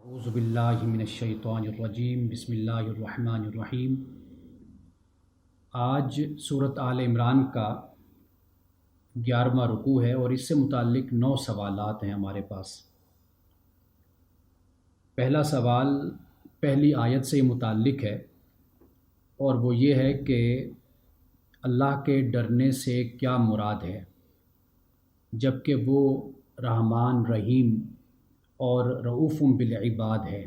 اعوذ باللہ من الشیطان الرجیم بسم اللہ الرحمن الرحیم۔ آج سورۃ آل عمران کا 11واں رکوع ہے اور اس سے متعلق 9 سوالات ہیں ہمارے پاس۔ پہلا سوال پہلی آیت سے متعلق ہے اور وہ یہ ہے کہ اللہ کے ڈرنے سے کیا مراد ہے، جبکہ وہ رحمان رحیم اور رؤوف بالعباد ہے۔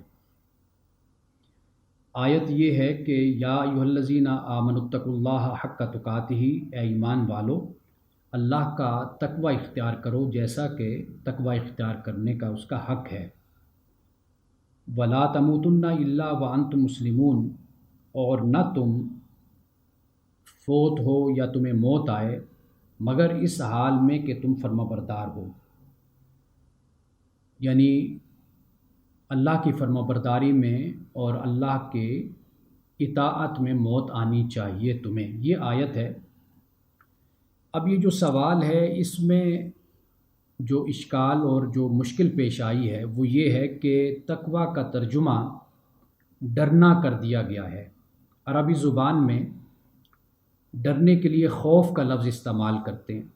آیت یہ ہے کہ یا ایھا الذین آمنوا اتقوا اللہ حق تقاتہ، اے ایمان والو اللہ کا تقوی اختیار کرو جیسا کہ تقوی اختیار کرنے کا اس کا حق ہے۔ ولا تموتن الا وانتم مسلمون، اور نہ تم فوت ہو یا تمہیں موت آئے مگر اس حال میں کہ تم فرما بردار ہو، یعنی اللہ کی فرما برداری میں اور اللہ کے اطاعت میں موت آنی چاہیے تمہیں، یہ آیت ہے۔ اب یہ جو سوال ہے اس میں جو اشکال اور جو مشکل پیش آئی ہے وہ یہ ہے کہ تقوی کا ترجمہ ڈرنا کر دیا گیا ہے۔ عربی زبان میں ڈرنے کے لیے خوف کا لفظ استعمال کرتے ہیں،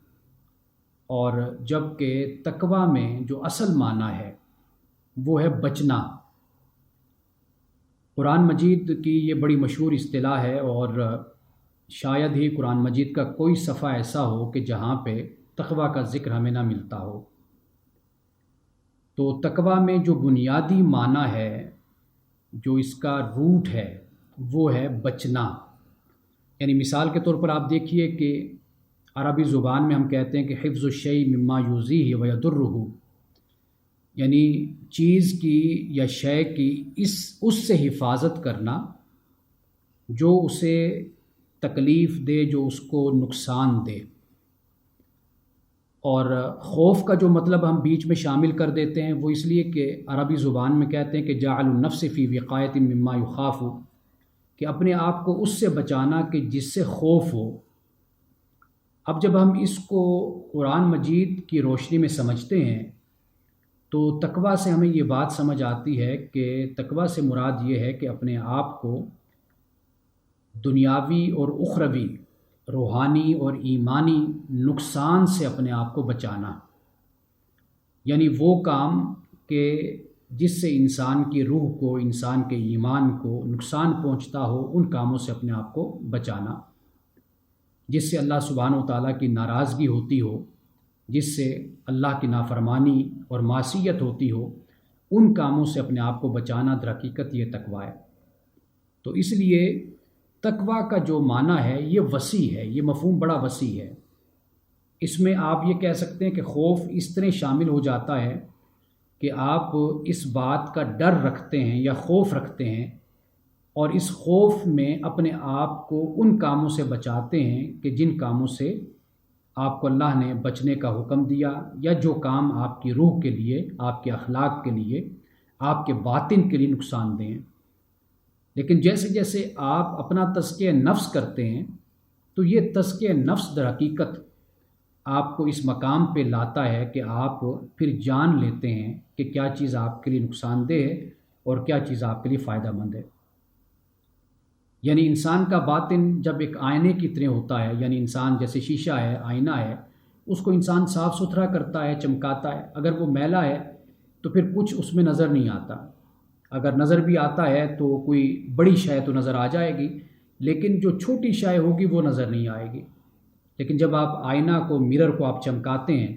اور جبکہ تقوی میں جو اصل معنی ہے وہ ہے بچنا۔ قرآن مجید کی یہ بڑی مشہور اصطلاح ہے، اور شاید ہی قرآن مجید کا کوئی صفحہ ایسا ہو کہ جہاں پہ تقوی کا ذکر ہمیں نہ ملتا ہو۔ تو تقوی میں جو بنیادی معنی ہے، جو اس کا روٹ ہے، وہ ہے بچنا۔ یعنی مثال کے طور پر آپ دیکھیے کہ عربی زبان میں ہم کہتے ہیں کہ حفظ الشیء مما یؤذیہ ویضرہ، یعنی چیز کی یا شے کی اس سے حفاظت کرنا جو اسے تکلیف دے، جو اس کو نقصان دے۔ اور خوف کا جو مطلب ہم بیچ میں شامل کر دیتے ہیں وہ اس لیے کہ عربی زبان میں کہتے ہیں کہ جعل النفس فی وقایۃ مما یخاف، کہ اپنے آپ کو اس سے بچانا کہ جس سے خوف ہو۔ اب جب ہم اس کو قرآن مجید کی روشنی میں سمجھتے ہیں تو تقوی سے ہمیں یہ بات سمجھ آتی ہے کہ تقوی سے مراد یہ ہے کہ اپنے آپ کو دنیاوی اور اخروی، روحانی اور ایمانی نقصان سے اپنے آپ کو بچانا، یعنی وہ کام کہ جس سے انسان کی روح کو، انسان کے ایمان کو نقصان پہنچتا ہو، ان کاموں سے اپنے آپ کو بچانا جس سے اللہ سبحانہ و تعالیٰ کی ناراضگی ہوتی ہو، جس سے اللہ کی نافرمانی اور معصیت ہوتی ہو، ان کاموں سے اپنے آپ کو بچانا در حقیقت یہ تقوی ہے۔ تو اس لیے تقوی کا جو معنی ہے یہ وسیع ہے، یہ مفہوم بڑا وسیع ہے۔ اس میں آپ یہ کہہ سکتے ہیں کہ خوف اس طرح شامل ہو جاتا ہے کہ آپ اس بات کا ڈر رکھتے ہیں یا خوف رکھتے ہیں، اور اس خوف میں اپنے آپ کو ان کاموں سے بچاتے ہیں کہ جن کاموں سے آپ کو اللہ نے بچنے کا حکم دیا، یا جو کام آپ کی روح کے لیے، آپ کے اخلاق کے لیے، آپ کے باطن کے لیے نقصان دہ ہیں۔ لیکن جیسے جیسے آپ اپنا تزکیہ نفس کرتے ہیں تو یہ تزکیہ نفس در حقیقت آپ کو اس مقام پہ لاتا ہے کہ آپ پھر جان لیتے ہیں کہ کیا چیز آپ کے لیے نقصان دہ ہے اور کیا چیز آپ کے لیے فائدہ مند ہے۔ یعنی انسان کا باطن جب ایک آئینے کی طرح ہوتا ہے، یعنی انسان جیسے شیشہ ہے، آئینہ ہے، اس کو انسان صاف ستھرا کرتا ہے، چمکاتا ہے۔ اگر وہ میلا ہے تو پھر کچھ اس میں نظر نہیں آتا، اگر نظر بھی آتا ہے تو کوئی بڑی شے تو نظر آ جائے گی، لیکن جو چھوٹی شے ہوگی وہ نظر نہیں آئے گی۔ لیکن جب آپ آئینہ کو، مرر کو آپ چمکاتے ہیں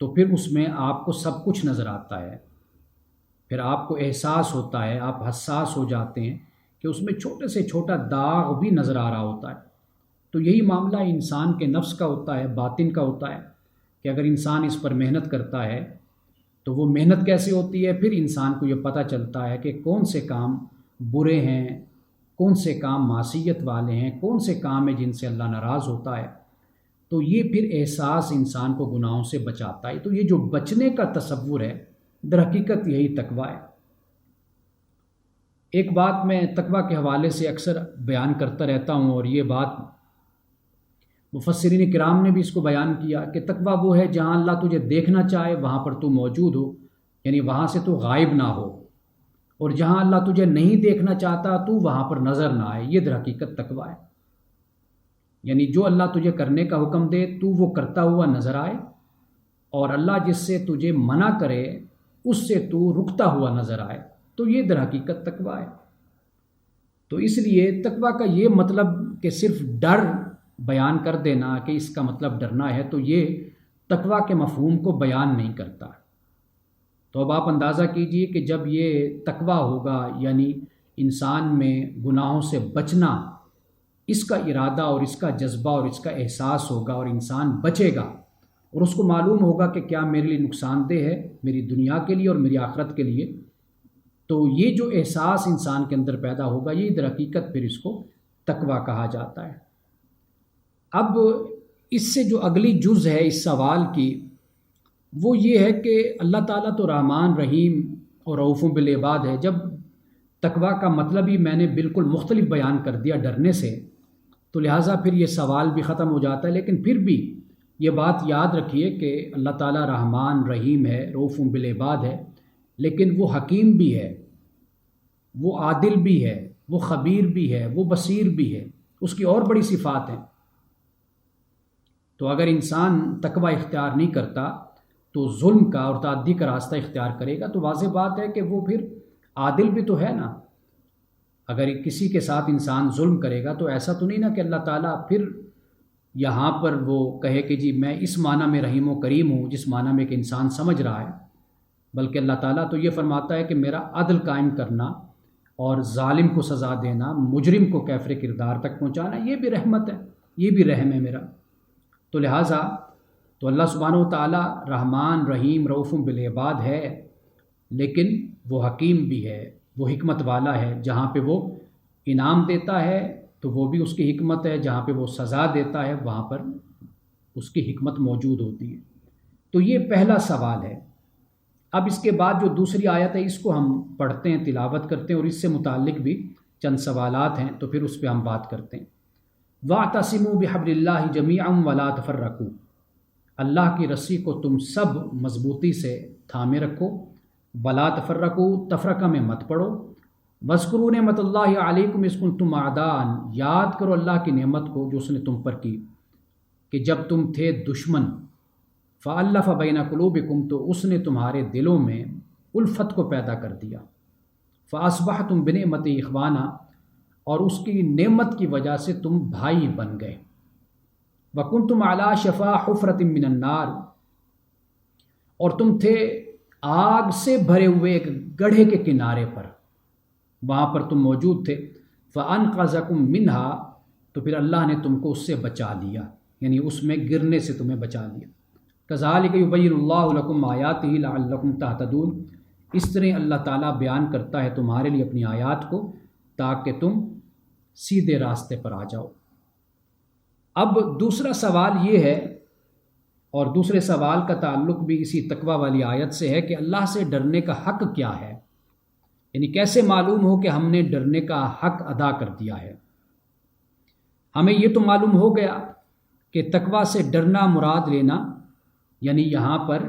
تو پھر اس میں آپ کو سب کچھ نظر آتا ہے، پھر آپ کو احساس ہوتا ہے، آپ حساس ہو جاتے ہیں کہ اس میں چھوٹے سے چھوٹا داغ بھی نظر آ رہا ہوتا ہے۔ تو یہی معاملہ انسان کے نفس کا ہوتا ہے، باطن کا ہوتا ہے، کہ اگر انسان اس پر محنت کرتا ہے تو وہ محنت کیسے ہوتی ہے، پھر انسان کو یہ پتہ چلتا ہے کہ کون سے کام برے ہیں، کون سے کام معصیت والے ہیں، کون سے کام ہیں جن سے اللہ ناراض ہوتا ہے۔ تو یہ پھر احساس انسان کو گناہوں سے بچاتا ہے۔ تو یہ جو بچنے کا تصور ہے در حقیقت یہی تقوی ہے۔ ایک بات میں تقوی کے حوالے سے اکثر بیان کرتا رہتا ہوں، اور یہ بات مفسرین کرام نے بھی اس کو بیان کیا کہ تقوی وہ ہے جہاں اللہ تجھے دیکھنا چاہے وہاں پر تو موجود ہو، یعنی وہاں سے تو غائب نہ ہو، اور جہاں اللہ تجھے نہیں دیکھنا چاہتا تو وہاں پر نظر نہ آئے، یہ در حقیقت تقویٰ ہے۔ یعنی جو اللہ تجھے کرنے کا حکم دے تو وہ کرتا ہوا نظر آئے، اور اللہ جس سے تجھے منع کرے اس سے تو رکتا ہوا نظر آئے، تو یہ در حقیقت تقویٰ ہے۔ تو اس لیے تقویٰ کا یہ مطلب کہ صرف ڈر بیان کر دینا کہ اس کا مطلب ڈرنا ہے، تو یہ تقویٰ کے مفہوم کو بیان نہیں کرتا۔ تو اب آپ اندازہ کیجئے کہ جب یہ تقویٰ ہوگا، یعنی انسان میں گناہوں سے بچنا، اس کا ارادہ اور اس کا جذبہ اور اس کا احساس ہوگا، اور انسان بچے گا اور اس کو معلوم ہوگا کہ کیا میرے لیے نقصان دہ ہے، میری دنیا کے لیے اور میری آخرت کے لیے، تو یہ جو احساس انسان کے اندر پیدا ہوگا، یہ در حقیقت پھر اس کو تقویٰ کہا جاتا ہے۔ اب اس سے جو اگلی جز ہے اس سوال کی، وہ یہ ہے کہ اللہ تعالیٰ تو رحمان رحیم اور رؤوف بالعباد ہے۔ جب تقویٰ کا مطلب ہی میں نے بالکل مختلف بیان کر دیا ڈرنے سے، تو لہٰذا پھر یہ سوال بھی ختم ہو جاتا ہے۔ لیکن پھر بھی یہ بات یاد رکھیے کہ اللہ تعالیٰ رحمان رحیم ہے، رؤوف بالعباد ہے، لیکن وہ حکیم بھی ہے، وہ عادل بھی ہے، وہ خبیر بھی ہے، وہ بصیر بھی ہے، اس کی اور بڑی صفات ہیں۔ تو اگر انسان تقویٰ اختیار نہیں کرتا تو ظلم کا اور تعدی کا راستہ اختیار کرے گا، تو واضح بات ہے کہ وہ پھر عادل بھی تو ہے نا۔ اگر کسی کے ساتھ انسان ظلم کرے گا تو ایسا تو نہیں نا کہ اللہ تعالیٰ پھر یہاں پر وہ کہے کہ جی میں اس معنی میں رحیم و کریم ہوں جس معنی میں کہ انسان سمجھ رہا ہے، بلکہ اللہ تعالیٰ تو یہ فرماتا ہے کہ میرا عدل قائم کرنا اور ظالم کو سزا دینا، مجرم کو کیفر کردار تک پہنچانا، یہ بھی رحمت ہے، یہ بھی رحم ہے میرا۔ تو لہٰذا تو اللہ سبحانہ و تعالیٰ رحمان رحیم رؤوف بالعباد ہے، لیکن وہ حکیم بھی ہے، وہ حکمت والا ہے۔ جہاں پہ وہ انعام دیتا ہے تو وہ بھی اس کی حکمت ہے، جہاں پہ وہ سزا دیتا ہے وہاں پر اس کی حکمت موجود ہوتی ہے۔ تو یہ پہلا سوال ہے۔ اب اس کے بعد جو دوسری آیت ہے اس کو ہم پڑھتے ہیں، تلاوت کرتے ہیں، اور اس سے متعلق بھی چند سوالات ہیں، تو پھر اس پہ ہم بات کرتے ہیں۔ وَاعْتَصِمُوا بِحَبْلِ اللَّهِ جَمِيعًا وَلَا تَفَرَّقُوا، اللہ کی رسی کو تم سب مضبوطی سے تھامے رکھو، وَلَا تَفَرَّقُوا، تفرقہ میں مت پڑو، وَاذْكُرُوا نِعْمَتَ اللَّهِ عَلَيْكُمْ إِذْ كُنْتُمْ أَعْدَاءً، یاد کرو اللہ کی نعمت کو جو اس نے تم پر کی کہ جب تم تھے دشمن، فَأَلَّفَ بَيْنَ قُلُوبِكُمْ، تو اس نے تمہارے دلوں میں الفت کو پیدا کر دیا، فَأَصْبَحْتُمْ بِنِعْمَتِهِ إِخْوَانًا، اور اس کی نعمت کی وجہ سے تم بھائی بن گئے، وَكُنْتُمْ عَلَى شَفَا حُفْرَةٍ مِّنَ النَّارِ، اور تم تھے آگ سے بھرے ہوئے ایک گڑھے کے کنارے پر، وہاں پر تم موجود تھے، فَأَنْقَذَكُم مِّنْهَا، تو پھر اللہ نے تم کو اس سے بچا لیا، یعنی اس میں گرنے سے تمہیں بچا لیا۔ كَذَلِكَ يُبَيِّنُ اللَّهُ لَكُمْ آيَاتِهِ لَعَلَّكُمْ تَهْتَدُونَ، اس طرح اللہ تعالیٰ بیان کرتا ہے تمہارے لیے اپنی آیات کو تاکہ تم سیدھے راستے پر آ جاؤ۔ اب دوسرا سوال یہ ہے، اور دوسرے سوال کا تعلق بھی اسی تقویٰ والی آیت سے ہے کہ اللہ سے ڈرنے کا حق کیا ہے، یعنی کیسے معلوم ہو کہ ہم نے ڈرنے کا حق ادا کر دیا ہے۔ ہمیں یہ تو معلوم ہو گیا کہ تقویٰ سے ڈرنا مراد لینا، یعنی یہاں پر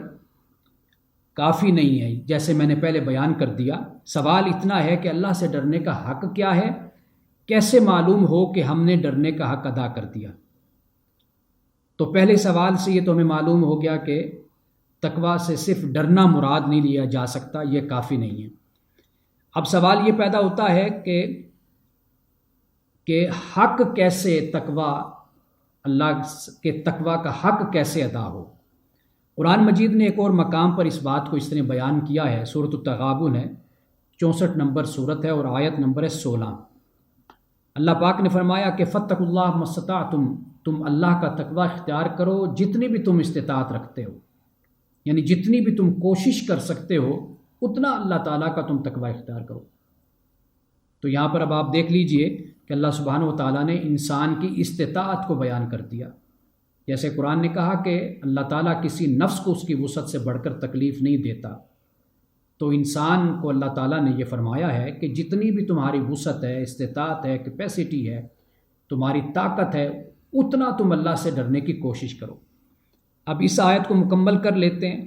کافی نہیں ہے، جیسے میں نے پہلے بیان کر دیا۔ سوال اتنا ہے کہ اللہ سے ڈرنے کا حق کیا ہے، کیسے معلوم ہو کہ ہم نے ڈرنے کا حق ادا کر دیا۔ تو پہلے سوال سے یہ تو ہمیں معلوم ہو گیا کہ تقویٰ سے صرف ڈرنا مراد نہیں لیا جا سکتا، یہ کافی نہیں ہے۔ اب سوال یہ پیدا ہوتا ہے کہ حق کیسے تقویٰ، اللہ کے تقویٰ کا حق کیسے ادا ہو۔ قرآن مجید نے ایک اور مقام پر اس بات کو اس طرح بیان کیا ہے، سورۃ التغابن ہے، 64 نمبر سورت ہے اور آیت نمبر ہے 16۔ اللہ پاک نے فرمایا کہ فَاتَّقُوا اللَّهَ مَا اسْتَطَعْتُمْ، تم اللہ کا تقویٰ اختیار کرو جتنی بھی تم استطاعت رکھتے ہو، یعنی جتنی بھی تم کوشش کر سکتے ہو اتنا اللہ تعالیٰ کا تم تقویٰ اختیار کرو۔ تو یہاں پر اب آپ دیکھ لیجئے کہ اللہ سبحانہ و تعالیٰ نے انسان کی استطاعت کو بیان کر دیا۔ جیسے قرآن نے کہا کہ اللہ تعالیٰ کسی نفس کو اس کی وسعت سے بڑھ کر تکلیف نہیں دیتا، تو انسان کو اللہ تعالیٰ نے یہ فرمایا ہے کہ جتنی بھی تمہاری وسعت ہے، استطاعت ہے، کیپیسٹی ہے، تمہاری طاقت ہے، اتنا تم اللہ سے ڈرنے کی کوشش کرو۔ اب اس آیت کو مکمل کر لیتے ہیں۔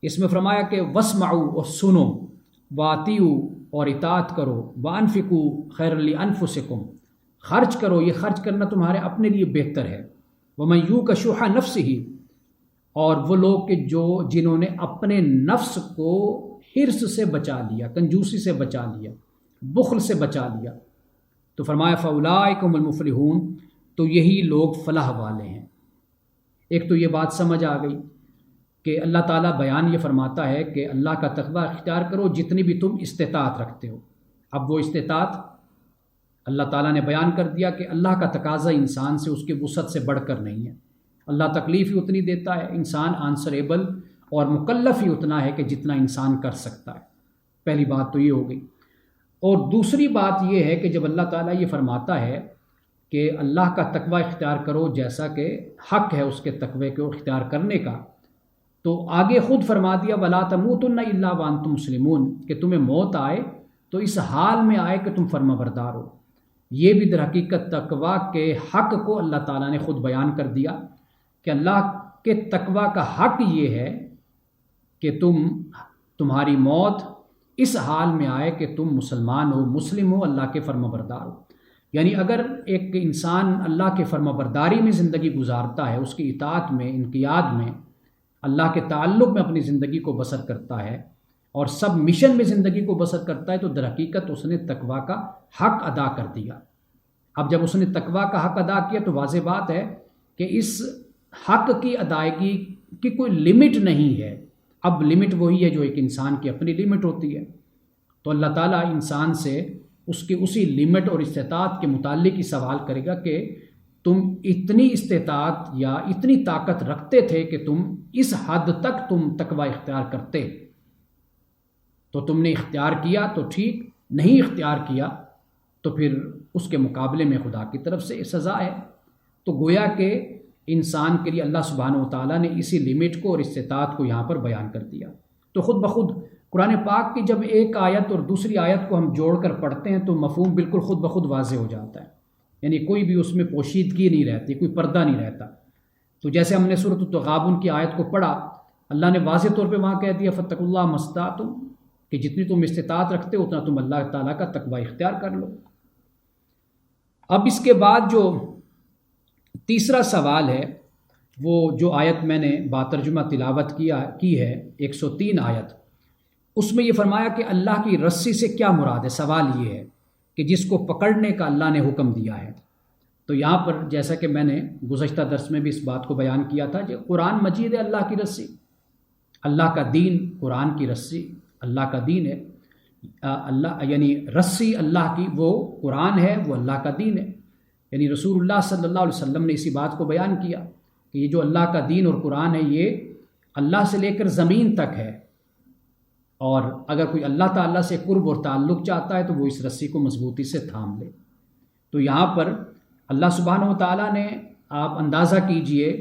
اس میں فرمایا کہ واسمعوا، اور سنو، واتیو اور اطاعت کرو، وانفقوا خیر لانفسکم خرچ کرو، یہ خرچ کرنا تمہارے اپنے لیے بہتر ہے، ومن یوق شح نفسہ اور وہ لوگ کہ جنہوں نے اپنے نفس کو حرص سے بچا لیا، کنجوسی سے بچا لیا، بخل سے بچا لیا، تو فرمایا فاولئک هم المفلحون، تو یہی لوگ فلاح والے ہیں۔ ایک تو یہ بات سمجھ آ گئی کہ اللہ تعالیٰ بیان یہ فرماتا ہے کہ اللہ کا تقوی اختیار کرو جتنی بھی تم استطاعت رکھتے ہو۔ اب وہ استطاعت اللہ تعالیٰ نے بیان کر دیا کہ اللہ کا تقاضا انسان سے اس کی وسعت سے بڑھ کر نہیں ہے، اللہ تکلیف ہی اتنی دیتا ہے، انسان آنسریبل اور مکلف ہی اتنا ہے کہ جتنا انسان کر سکتا ہے۔ پہلی بات تو یہ ہو گئی۔ اور دوسری بات یہ ہے کہ جب اللہ تعالیٰ یہ فرماتا ہے کہ اللہ کا تقوی اختیار کرو جیسا کہ حق ہے اس کے تقوی کو اختیار کرنے کا، تو آگے خود فرما دیا وَلَا تَمُوتُنَّ إِلَّا وَأَنْتُمْ مُسْلِمُونَ، کہ تمہیں موت آئے تو اس حال میں آئے کہ تم فرما بردار ہو۔ یہ بھی در حقیقت تقوی کے حق کو اللہ تعالیٰ نے خود بیان کر دیا کہ اللہ کے تقوی کا حق یہ ہے کہ تمہاری موت اس حال میں آئے کہ تم مسلمان ہو، مسلم ہو، اللہ کے فرما بردار ہو۔ یعنی اگر ایک انسان اللہ کے فرما برداری میں زندگی گزارتا ہے، اس کی اطاعت میں، انقیاد میں، اللہ کے تعلق میں اپنی زندگی کو بسر کرتا ہے اور سب مشن میں زندگی کو بسر کرتا ہے، تو در حقیقت اس نے تقوی کا حق ادا کر دیا۔ اب جب اس نے تقوی کا حق ادا کیا تو واضح بات ہے کہ اس حق کی ادائیگی کی کوئی لمٹ نہیں ہے۔ اب لمٹ وہی ہے جو ایک انسان کی اپنی لمٹ ہوتی ہے، تو اللہ تعالیٰ انسان سے اس کی اسی لمٹ اور استطاعت کے متعلق ہی سوال کرے گا کہ تم اتنی استطاعت یا اتنی طاقت رکھتے تھے کہ تم اس حد تک تم تقوی اختیار کرتے، تو تم نے اختیار کیا تو ٹھیک، نہیں اختیار کیا تو پھر اس کے مقابلے میں خدا کی طرف سے سزا ہے۔ تو گویا کہ انسان کے لیے اللہ سبحانہ و تعالیٰ نے اسی لمٹ کو اور استطاعت کو یہاں پر بیان کر دیا۔ تو خود بخود قرآن پاک کی جب ایک آیت اور دوسری آیت کو ہم جوڑ کر پڑھتے ہیں تو مفہوم بالکل خود بخود واضح ہو جاتا ہے، یعنی کوئی بھی اس میں پوشیدگی نہیں رہتی، کوئی پردہ نہیں رہتا۔ تو جیسے ہم نے سورۃ التغابن کی آیت کو پڑھا، اللہ نے واضح طور پہ وہاں کہہ دیا فَاتَّقُوا اللَّهَ مَا اسْتَطَعْتُمْ، کہ جتنی تم استطاعت رکھتے ہو اتنا تم اللہ تعالیٰ کا تقوی اختیار کر لو۔ اب اس کے بعد جو تیسرا سوال ہے، وہ جو آیت میں نے باترجمہ تلاوت کی ہے 103 آیت، اس میں یہ فرمایا کہ اللہ کی رسی سے کیا مراد ہے۔ سوال یہ ہے کہ جس کو پکڑنے کا اللہ نے حکم دیا ہے، تو یہاں پر جیسا کہ میں نے گزشتہ درس میں بھی اس بات کو بیان کیا تھا کہ قرآن مجید ہے اللہ کی رسی، اللہ کا دین قرآن کی رسی اللہ کا دین ہے، اللہ یعنی رسی اللہ کی وہ قرآن ہے، وہ اللہ کا دین ہے۔ یعنی رسول اللہ صلی اللہ علیہ وسلم نے اسی بات کو بیان کیا کہ یہ جو اللہ کا دین اور قرآن ہے یہ اللہ سے لے کر زمین تک ہے، اور اگر کوئی اللہ تعالیٰ سے قرب اور تعلق چاہتا ہے تو وہ اس رسی کو مضبوطی سے تھام لے۔ تو یہاں پر اللہ سبحانہ و تعالیٰ نے، آپ اندازہ کیجئے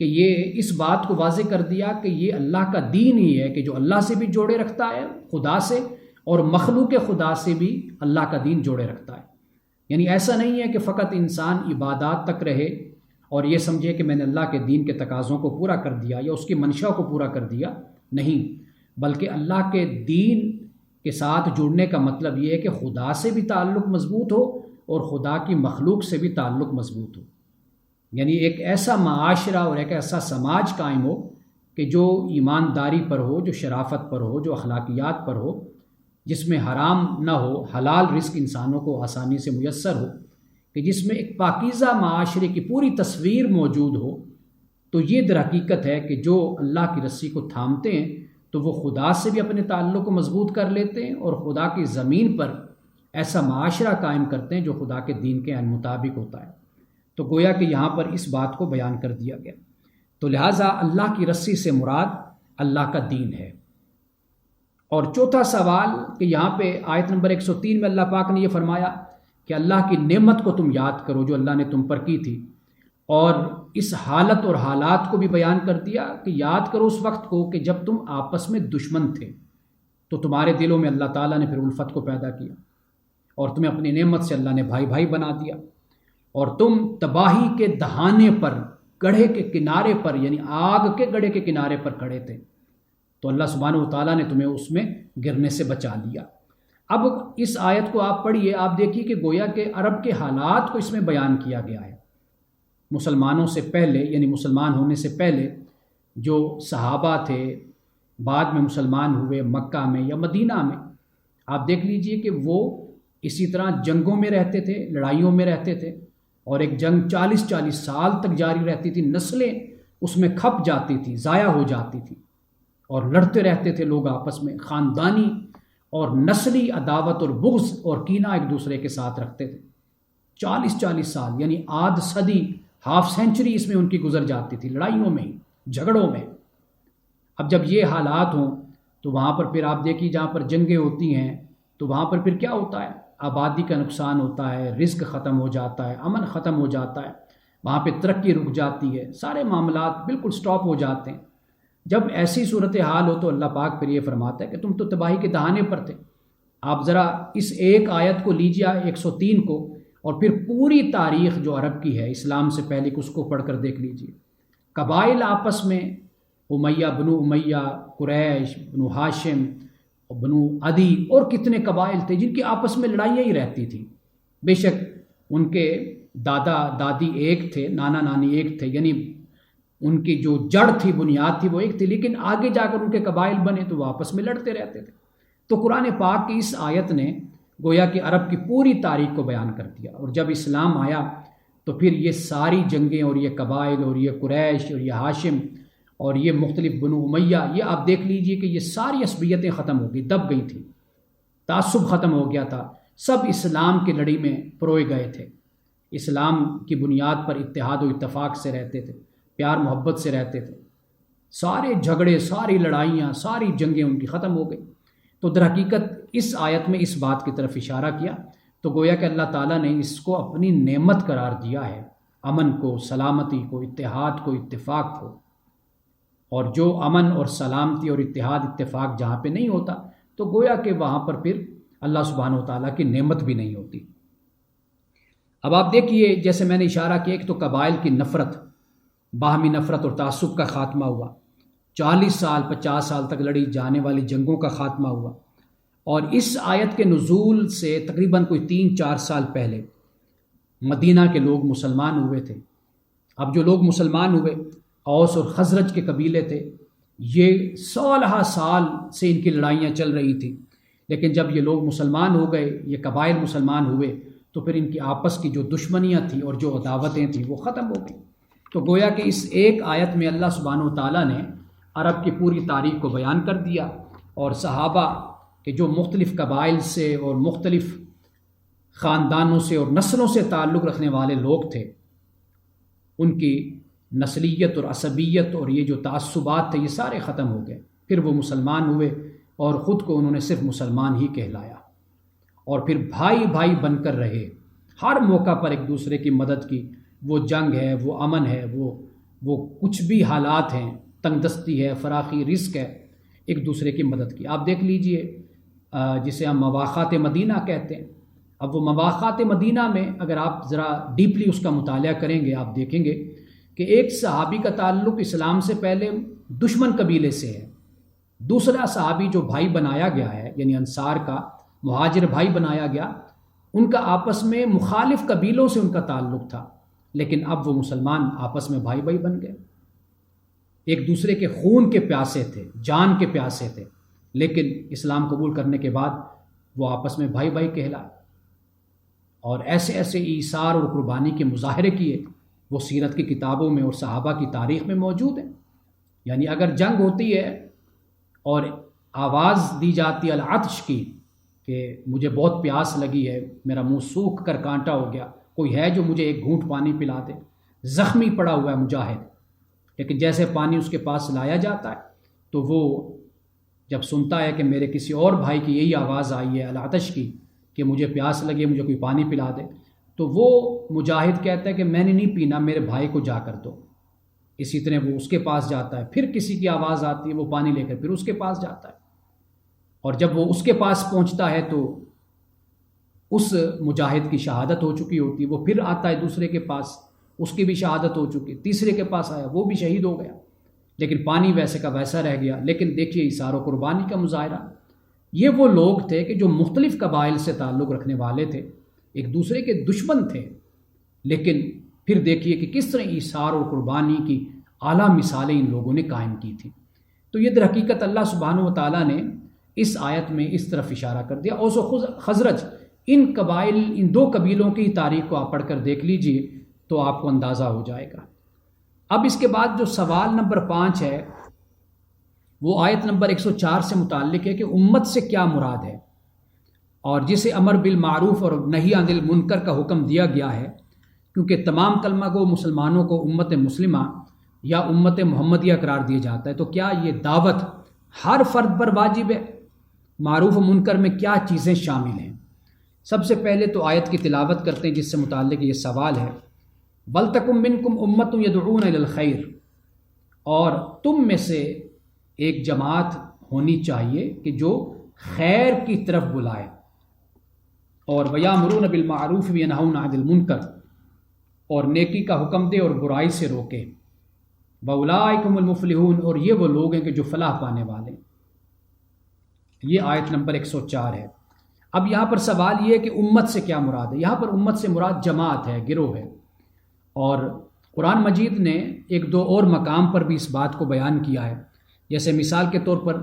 کہ یہ اس بات کو واضح کر دیا کہ یہ اللہ کا دین ہی ہے کہ جو اللہ سے بھی جوڑے رکھتا ہے، خدا سے، اور مخلوق خدا سے بھی اللہ کا دین جوڑے رکھتا ہے۔ یعنی ایسا نہیں ہے کہ فقط انسان عبادات تک رہے اور یہ سمجھے کہ میں نے اللہ کے دین کے تقاضوں کو پورا کر دیا یا اس کی منشا کو پورا کر دیا، نہیں، بلکہ اللہ کے دین کے ساتھ جڑنے کا مطلب یہ ہے کہ خدا سے بھی تعلق مضبوط ہو اور خدا کی مخلوق سے بھی تعلق مضبوط ہو۔ یعنی ایک ایسا معاشرہ اور ایک ایسا سماج قائم ہو کہ جو ایمانداری پر ہو، جو شرافت پر ہو، جو اخلاقیات پر ہو، جس میں حرام نہ ہو، حلال رزق انسانوں کو آسانی سے میسر ہو، کہ جس میں ایک پاکیزہ معاشرے کی پوری تصویر موجود ہو۔ تو یہ در حقیقت ہے کہ جو اللہ کی رسی کو تھامتے ہیں تو وہ خدا سے بھی اپنے تعلق کو مضبوط کر لیتے ہیں اور خدا کی زمین پر ایسا معاشرہ قائم کرتے ہیں جو خدا کے دین کے عین مطابق ہوتا ہے۔ تو گویا کہ یہاں پر اس بات کو بیان کر دیا گیا۔ تو لہٰذا اللہ کی رسی سے مراد اللہ کا دین ہے۔ اور چوتھا سوال کہ یہاں پہ آیت نمبر 103 میں اللہ پاک نے یہ فرمایا کہ اللہ کی نعمت کو تم یاد کرو جو اللہ نے تم پر کی تھی، اور اس حالت اور حالات کو بھی بیان کر دیا کہ یاد کرو اس وقت کو کہ جب تم آپس میں دشمن تھے تو تمہارے دلوں میں اللہ تعالیٰ نے پھر الفت کو پیدا کیا اور تمہیں اپنی نعمت سے اللہ نے بھائی بھائی بنا دیا، اور تم تباہی کے دہانے پر، گڑھے کے کنارے پر، یعنی آگ کے گڑھے کے کنارے پر کھڑے تھے، تو اللہ سبحانہ و تعالیٰ نے تمہیں اس میں گرنے سے بچا لیا۔ اب اس آیت کو آپ پڑھیے، آپ دیکھیے کہ گویا کہ عرب کے حالات کو اس میں بیان کیا گیا ہے۔ مسلمانوں سے پہلے، یعنی مسلمان ہونے سے پہلے جو صحابہ تھے، بعد میں مسلمان ہوئے مکہ میں یا مدینہ میں، آپ دیکھ لیجئے کہ وہ اسی طرح جنگوں میں رہتے تھے، لڑائیوں میں رہتے تھے، اور ایک جنگ 40 سال تک جاری رہتی تھی، نسلیں اس میں کھپ جاتی تھی، ضائع ہو جاتی تھی، اور لڑتے رہتے تھے لوگ آپس میں، خاندانی اور نسلی عداوت اور بغض اور کینہ ایک دوسرے کے ساتھ رکھتے تھے۔ 40 سال، یعنی آدھ صدی، ہاف سینچری اس میں ان کی گزر جاتی تھی، لڑائیوں میں، جھگڑوں میں۔ اب جب یہ حالات ہوں تو وہاں پر پھر آپ دیکھیے جہاں پر جنگیں ہوتی ہیں تو وہاں پر پھر کیا ہوتا ہے؟ آبادی کا نقصان ہوتا ہے، رزق ختم ہو جاتا ہے، امن ختم ہو جاتا ہے، وہاں پہ ترقی رک جاتی ہے، سارے معاملات بالکل سٹاپ ہو جاتے ہیں۔ جب ایسی صورتحال ہو تو اللہ پاک پھر یہ فرماتا ہے کہ تم تو تباہی کے دہانے پر تھے۔ آپ ذرا اس ایک آیت کو لیجیے 103 کو، اور پھر پوری تاریخ جو عرب کی ہے اسلام سے پہلے اس کو پڑھ کر دیکھ لیجیے۔ قبائل آپس میں، امیہ، بنو امیہ، قریش، بنو ہاشم، بنو عدی، اور کتنے قبائل تھے جن کی آپس میں لڑائیاں ہی رہتی تھیں۔ بے شک ان کے دادا دادی ایک تھے، نانا نانی ایک تھے، یعنی ان کی جو جڑ تھی، بنیاد تھی، وہ ایک تھی، لیکن آگے جا کر ان کے قبائل بنے تو وہ آپس میں لڑتے رہتے تھے۔ تو قرآن پاک کی اس آیت نے گویا کہ عرب کی پوری تاریخ کو بیان کر دیا، اور جب اسلام آیا تو پھر یہ ساری جنگیں اور یہ قبائل اور یہ قریش اور یہ ہاشم اور یہ مختلف بنو امیہ، یہ آپ دیکھ لیجئے کہ یہ ساری عصبیتیں ختم ہو گئی، دب گئی تھیں، تعصب ختم ہو گیا تھا، سب اسلام کی لڑی میں پروئے گئے تھے، اسلام کی بنیاد پر اتحاد و اتفاق سے رہتے تھے، پیار محبت سے رہتے تھے۔ سارے جھگڑے، ساری لڑائیاں، ساری جنگیں ان کی ختم ہو گئی۔ تو در حقیقت اس آیت میں اس بات کی طرف اشارہ کیا، تو گویا کہ اللہ تعالیٰ نے اس کو اپنی نعمت قرار دیا ہے، امن کو، سلامتی کو، اتحاد کو، اتفاق کو۔ اور جو امن اور سلامتی اور اتحاد اتفاق جہاں پہ نہیں ہوتا تو گویا کہ وہاں پر پھر اللہ سبحانہ و تعالیٰ کی نعمت بھی نہیں ہوتی۔ اب آپ دیکھیے، جیسے میں نے اشارہ کیا، ایک تو قبائل کی نفرت، باہمی نفرت اور تعصب کا خاتمہ ہوا، 40 سال 50 سال تک لڑی جانے والی جنگوں کا خاتمہ ہوا، اور اس آیت کے نزول سے تقریباً کوئی 3-4 سال پہلے مدینہ کے لوگ مسلمان ہوئے تھے۔ اب جو لوگ مسلمان ہوئے، اوس اور خزرج کے قبیلے تھے، یہ 16 سال سے ان کی لڑائیاں چل رہی تھیں، لیکن جب یہ لوگ مسلمان ہو گئے، یہ قبائل مسلمان ہوئے، تو پھر ان کی آپس کی جو دشمنیاں تھیں اور جو عداوتیں تھیں وہ ختم ہو گئیں۔ تو گویا کہ اس ایک آیت میں اللہ سبحانہ و تعالیٰ نے عرب کی پوری تاریخ کو بیان کر دیا، اور صحابہ کہ جو مختلف قبائل سے اور مختلف خاندانوں سے اور نسلوں سے تعلق رکھنے والے لوگ تھے، ان کی نسلیت اور عصبیت اور یہ جو تعصبات تھے یہ سارے ختم ہو گئے۔ پھر وہ مسلمان ہوئے اور خود کو انہوں نے صرف مسلمان ہی کہلایا، اور پھر بھائی بھائی بن کر رہے، ہر موقع پر ایک دوسرے کی مدد کی، وہ جنگ ہے، وہ امن ہے، وہ کچھ بھی حالات ہیں، تنگ دستی ہے، فراخی رزق ہے، ایک دوسرے کی مدد کی۔ آپ دیکھ لیجئے جسے ہم مواخات مدینہ کہتے ہیں، اب وہ مواخات مدینہ میں اگر آپ ذرا ڈیپلی اس کا مطالعہ کریں گے، آپ دیکھیں گے کہ ایک صحابی کا تعلق اسلام سے پہلے دشمن قبیلے سے ہے، دوسرا صحابی جو بھائی بنایا گیا ہے، یعنی انصار کا مہاجر بھائی بنایا گیا، ان کا آپس میں مخالف قبیلوں سے ان کا تعلق تھا، لیکن اب وہ مسلمان آپس میں بھائی بھائی بن گئے، ایک دوسرے کے خون کے پیاسے تھے، جان کے پیاسے تھے، لیکن اسلام قبول کرنے کے بعد وہ آپس میں بھائی بھائی کہلائے، اور ایسے ایسے ایثار اور قربانی کے مظاہرے کیے، وہ سیرت کی کتابوں میں اور صحابہ کی تاریخ میں موجود ہیں۔ یعنی اگر جنگ ہوتی ہے اور آواز دی جاتی ہے العطش کی کہ مجھے بہت پیاس لگی ہے، میرا منہ سوکھ کر کانٹا ہو گیا، کوئی ہے جو مجھے ایک گھونٹ پانی پلا دے، زخمی پڑا ہوا ہے مجاہد، لیکن جیسے پانی اس کے پاس لایا جاتا ہے تو وہ جب سنتا ہے کہ میرے کسی اور بھائی کی یہی آواز آئی ہے العطش کی کہ مجھے پیاس لگی ہے، مجھے کوئی پانی پلا دے، تو وہ مجاہد کہتا ہے کہ میں نے نہیں پینا، میرے بھائی کو جا کر دو۔ اسی طرح وہ اس کے پاس جاتا ہے، پھر کسی کی آواز آتی ہے، وہ پانی لے کر پھر اس کے پاس جاتا ہے، اور جب وہ اس کے پاس پہنچتا ہے تو اس مجاہد کی شہادت ہو چکی ہوتی ہے، وہ پھر آتا ہے دوسرے کے پاس، اس کی بھی شہادت ہو چکی، تیسرے کے پاس آیا، وہ بھی شہید ہو گیا۔ لیکن پانی ویسے کا ویسا رہ گیا۔ لیکن دیکھیے ایثار و قربانی کا مظاہرہ، یہ وہ لوگ تھے کہ جو مختلف قبائل سے تعلق رکھنے والے تھے، ایک دوسرے کے دشمن تھے، لیکن پھر دیکھیے کہ کس طرح ایثار و قربانی کی اعلیٰ مثالیں ان لوگوں نے قائم کی تھیں۔ تو یہ در حقیقت اللہ سبحانہ و تعالیٰ نے اس آیت میں اس طرف اشارہ کر دیا۔ اوس و خزرج، ان قبائل، ان دو قبیلوں کی تاریخ کو آپ پڑھ کر دیکھ لیجئے تو آپ کو اندازہ ہو جائے گا۔ اب اس کے بعد جو سوال نمبر 5 ہے وہ آیت نمبر 104 سے متعلق ہے کہ امت سے کیا مراد ہے، اور جسے امر بالمعروف اور نہی عن المنکر کا حکم دیا گیا ہے، کیونکہ تمام کلمہ گو مسلمانوں کو امت مسلمہ یا امت محمدیہ قرار دیا جاتا ہے، تو کیا یہ دعوت ہر فرد پر واجب ہے؟ معروف و منکر میں کیا چیزیں شامل ہیں؟ سب سے پہلے تو آیت کی تلاوت کرتے ہیں جس سے متعلق یہ سوال ہے، وَلْتَكُن مِّنكُمْ أُمَّةٌ يَدْعُونَ إِلَى الْخَيْرِ، اور تم میں سے ایک جماعت ہونی چاہیے کہ جو خیر کی طرف بلائے، اور وَيَأْمُرُونَ بِالْمَعْرُوفِ وَيَنْهَوْنَ عَنِ الْمُنكَرِ، اور نیکی کا حکم دے اور برائی سے روکے، وَأُولَٰئِكَ هُمُ الْمُفْلِحُونَ، اور یہ وہ لوگ ہیں کہ جو فلاح پانے والے ہیں۔ یہ آیت نمبر 104 ہے۔ اب یہاں پر سوال یہ ہے کہ امت سے کیا مراد ہے؟ یہاں پر امت سے مراد جماعت ہے، گروہ ہے، اور قرآن مجید نے ایک دو اور مقام پر بھی اس بات کو بیان کیا ہے، جیسے مثال کے طور پر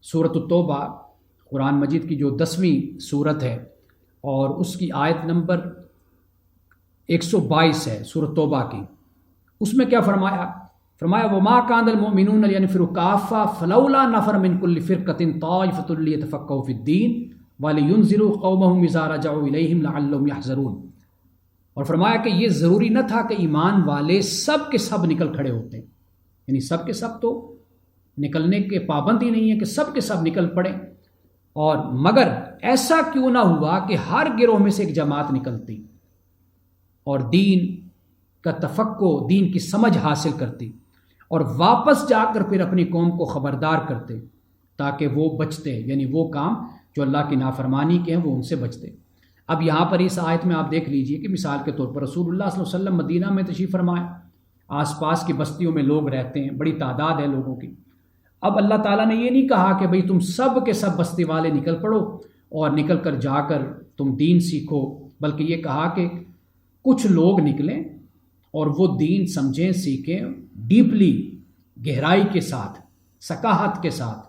سورۃ التوبہ، قرآن مجید کی جو 10ویں سورت ہے اور اس کی آیت نمبر 122 ہے سورۃ توبہ کی، اس میں کیا فرمایا؟ وَمَا كَانَ الْمُؤْمِنُونَ لِيَنْفِرُوا كَافَّةً فَلَوْلَا نَفَرَ مِنْ كُلِّ فِرْقَةٍ طَائِفَةٌ لِيَتَفَقَّهُوا فِي الدِّينِ وَلِيُنذِرُوا قَوْمَهُمْ إِذَا رَجَعُوا إِلَيْهِمْ لَعَلَّهُمْ يَحْذَرُونَ، اور فرمایا کہ یہ ضروری نہ تھا کہ ایمان والے سب کے سب نکل کھڑے ہوتے ہیں، یعنی سب کے سب تو نکلنے کے پابند ہی نہیں ہے کہ سب کے سب نکل پڑیں، اور مگر ایسا کیوں نہ ہوا کہ ہر گروہ میں سے ایک جماعت نکلتی اور دین کا تفقہ، دین کی سمجھ حاصل کرتی، اور واپس جا کر پھر اپنی قوم کو خبردار کرتے تاکہ وہ بچتے، یعنی وہ کام جو اللہ کی نافرمانی کے ہیں وہ ان سے بچتے۔ اب یہاں پر اس آیت میں آپ دیکھ لیجئے کہ مثال کے طور پر رسول اللہ صلی اللہ علیہ وسلم مدینہ میں تشریف فرمائے، آس پاس کی بستیوں میں لوگ رہتے ہیں، بڑی تعداد ہے لوگوں کی۔ اب اللہ تعالیٰ نے یہ نہیں کہا کہ بھئی تم سب کے سب بستی والے نکل پڑو اور نکل کر جا کر تم دین سیکھو، بلکہ یہ کہا کہ کچھ لوگ نکلیں اور وہ دین سمجھیں، سیکھیں، ڈیپلی، گہرائی کے ساتھ، ثقافت کے ساتھ،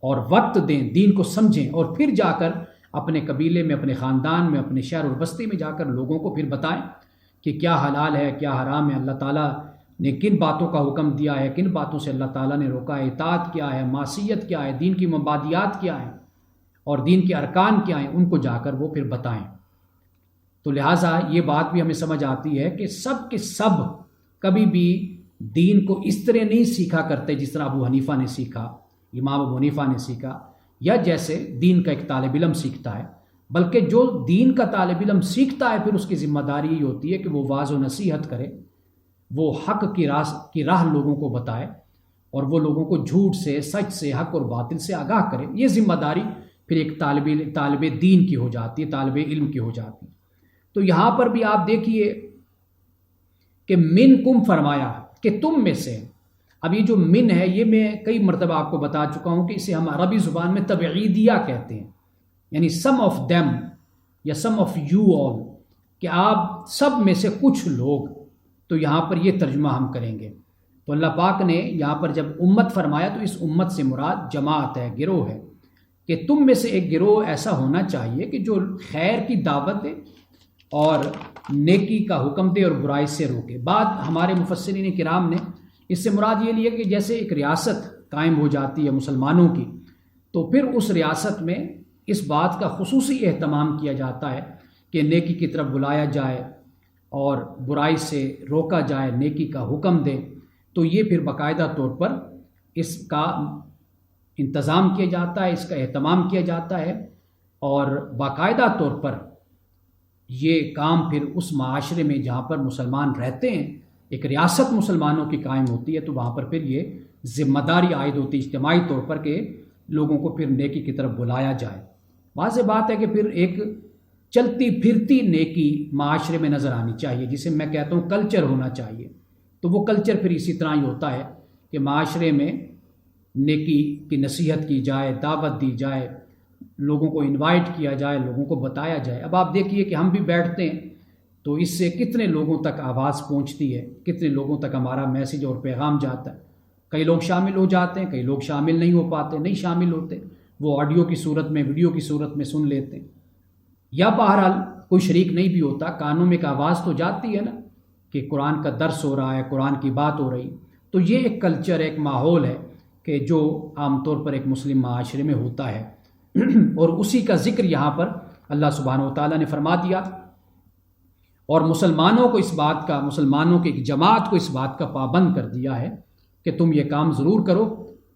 اور وقت دیں، دین کو سمجھیں، اور پھر جا کر اپنے قبیلے میں، اپنے خاندان میں، اپنے شہر اور بستی میں جا کر لوگوں کو پھر بتائیں کہ کیا حلال ہے، کیا حرام ہے، اللہ تعالیٰ نے کن باتوں کا حکم دیا ہے، کن باتوں سے اللہ تعالیٰ نے روکا ہے، اطاعت کیا ہے، معصیت کیا ہے، دین کی مبادیات کیا ہیں اور دین کے ارکان کیا ہیں، ان کو جا کر وہ پھر بتائیں۔ تو لہٰذا یہ بات بھی ہمیں سمجھ آتی ہے کہ سب کے سب کبھی بھی دین کو اس طرح نہیں سیکھا کرتے جس طرح ابو حنیفہ نے سیکھا، امام ابو حنیفہ نے سیکھا، یا جیسے دین کا ایک طالب علم سیکھتا ہے، بلکہ جو دین کا طالب علم سیکھتا ہے پھر اس کی ذمہ داری یہ ہوتی ہے کہ وہ واعظ و نصیحت کرے، وہ حق کی راہ لوگوں کو بتائے، اور وہ لوگوں کو جھوٹ سے، سچ سے، حق اور باطل سے آگاہ کرے۔ یہ ذمہ داری پھر ایک طالب دین کی ہو جاتی ہے، طالب علم کی ہو جاتی ہے۔ تو یہاں پر بھی آپ دیکھیے کہ منکم فرمایا کہ تم میں سے۔ اب یہ جو من ہے یہ میں کئی مرتبہ آپ کو بتا چکا ہوں کہ اسے ہم عربی زبان میں تبعیدیہ کہتے ہیں، یعنی سم آف دیم یا سم آف یو آل، کہ آپ سب میں سے کچھ لوگ، تو یہاں پر یہ ترجمہ ہم کریں گے۔ تو اللہ پاک نے یہاں پر جب امت فرمایا تو اس امت سے مراد جماعت ہے، گروہ ہے، کہ تم میں سے ایک گروہ ایسا ہونا چاہیے کہ جو خیر کی دعوت دے اور نیکی کا حکم دے اور برائی سے روکے۔ بعد ہمارے مفسرین کرام نے اس سے مراد یہ لیا کہ جیسے ایک ریاست قائم ہو جاتی ہے مسلمانوں کی، تو پھر اس ریاست میں اس بات کا خصوصی اہتمام کیا جاتا ہے کہ نیکی کی طرف بلایا جائے اور برائی سے روکا جائے، نیکی کا حکم دے۔ تو یہ پھر باقاعدہ طور پر اس کا انتظام کیا جاتا ہے، اس کا اہتمام کیا جاتا ہے، اور باقاعدہ طور پر یہ کام پھر اس معاشرے میں جہاں پر مسلمان رہتے ہیں، ایک ریاست مسلمانوں کی قائم ہوتی ہے، تو وہاں پر پھر یہ ذمہ داری عائد ہوتی ہے اجتماعی طور پر کہ لوگوں کو پھر نیکی کی طرف بلایا جائے۔ واضح بات ہے کہ پھر ایک چلتی پھرتی نیکی معاشرے میں نظر آنی چاہیے، جسے میں کہتا ہوں کلچر ہونا چاہیے۔ تو وہ کلچر پھر اسی طرح ہی ہوتا ہے کہ معاشرے میں نیکی کی نصیحت کی جائے، دعوت دی جائے، لوگوں کو انوائٹ کیا جائے، لوگوں کو بتایا جائے۔ اب آپ دیکھیے کہ ہم بھی بیٹھتے ہیں تو اس سے کتنے لوگوں تک آواز پہنچتی ہے، کتنے لوگوں تک ہمارا میسیج اور پیغام جاتا ہے۔ کئی لوگ شامل ہو جاتے ہیں، کئی لوگ شامل نہیں ہو پاتے، نہیں شامل ہوتے، وہ آڈیو کی صورت میں، ویڈیو کی صورت میں سن لیتے ہیں، یا بہرحال کوئی شریک نہیں بھی ہوتا، کانوں میں ایک آواز تو جاتی ہے نا کہ قرآن کا درس ہو رہا ہے، قرآن کی بات ہو رہی۔ تو یہ ایک کلچر، ایک ماحول ہے کہ جو عام طور پر ایک مسلم معاشرے میں ہوتا ہے، اور اسی کا ذکر یہاں پر اللہ سبحانہ و تعالیٰ نے فرما دیا، اور مسلمانوں کو اس بات کا، مسلمانوں کی ایک جماعت کو اس بات کا پابند کر دیا ہے کہ تم یہ کام ضرور کرو۔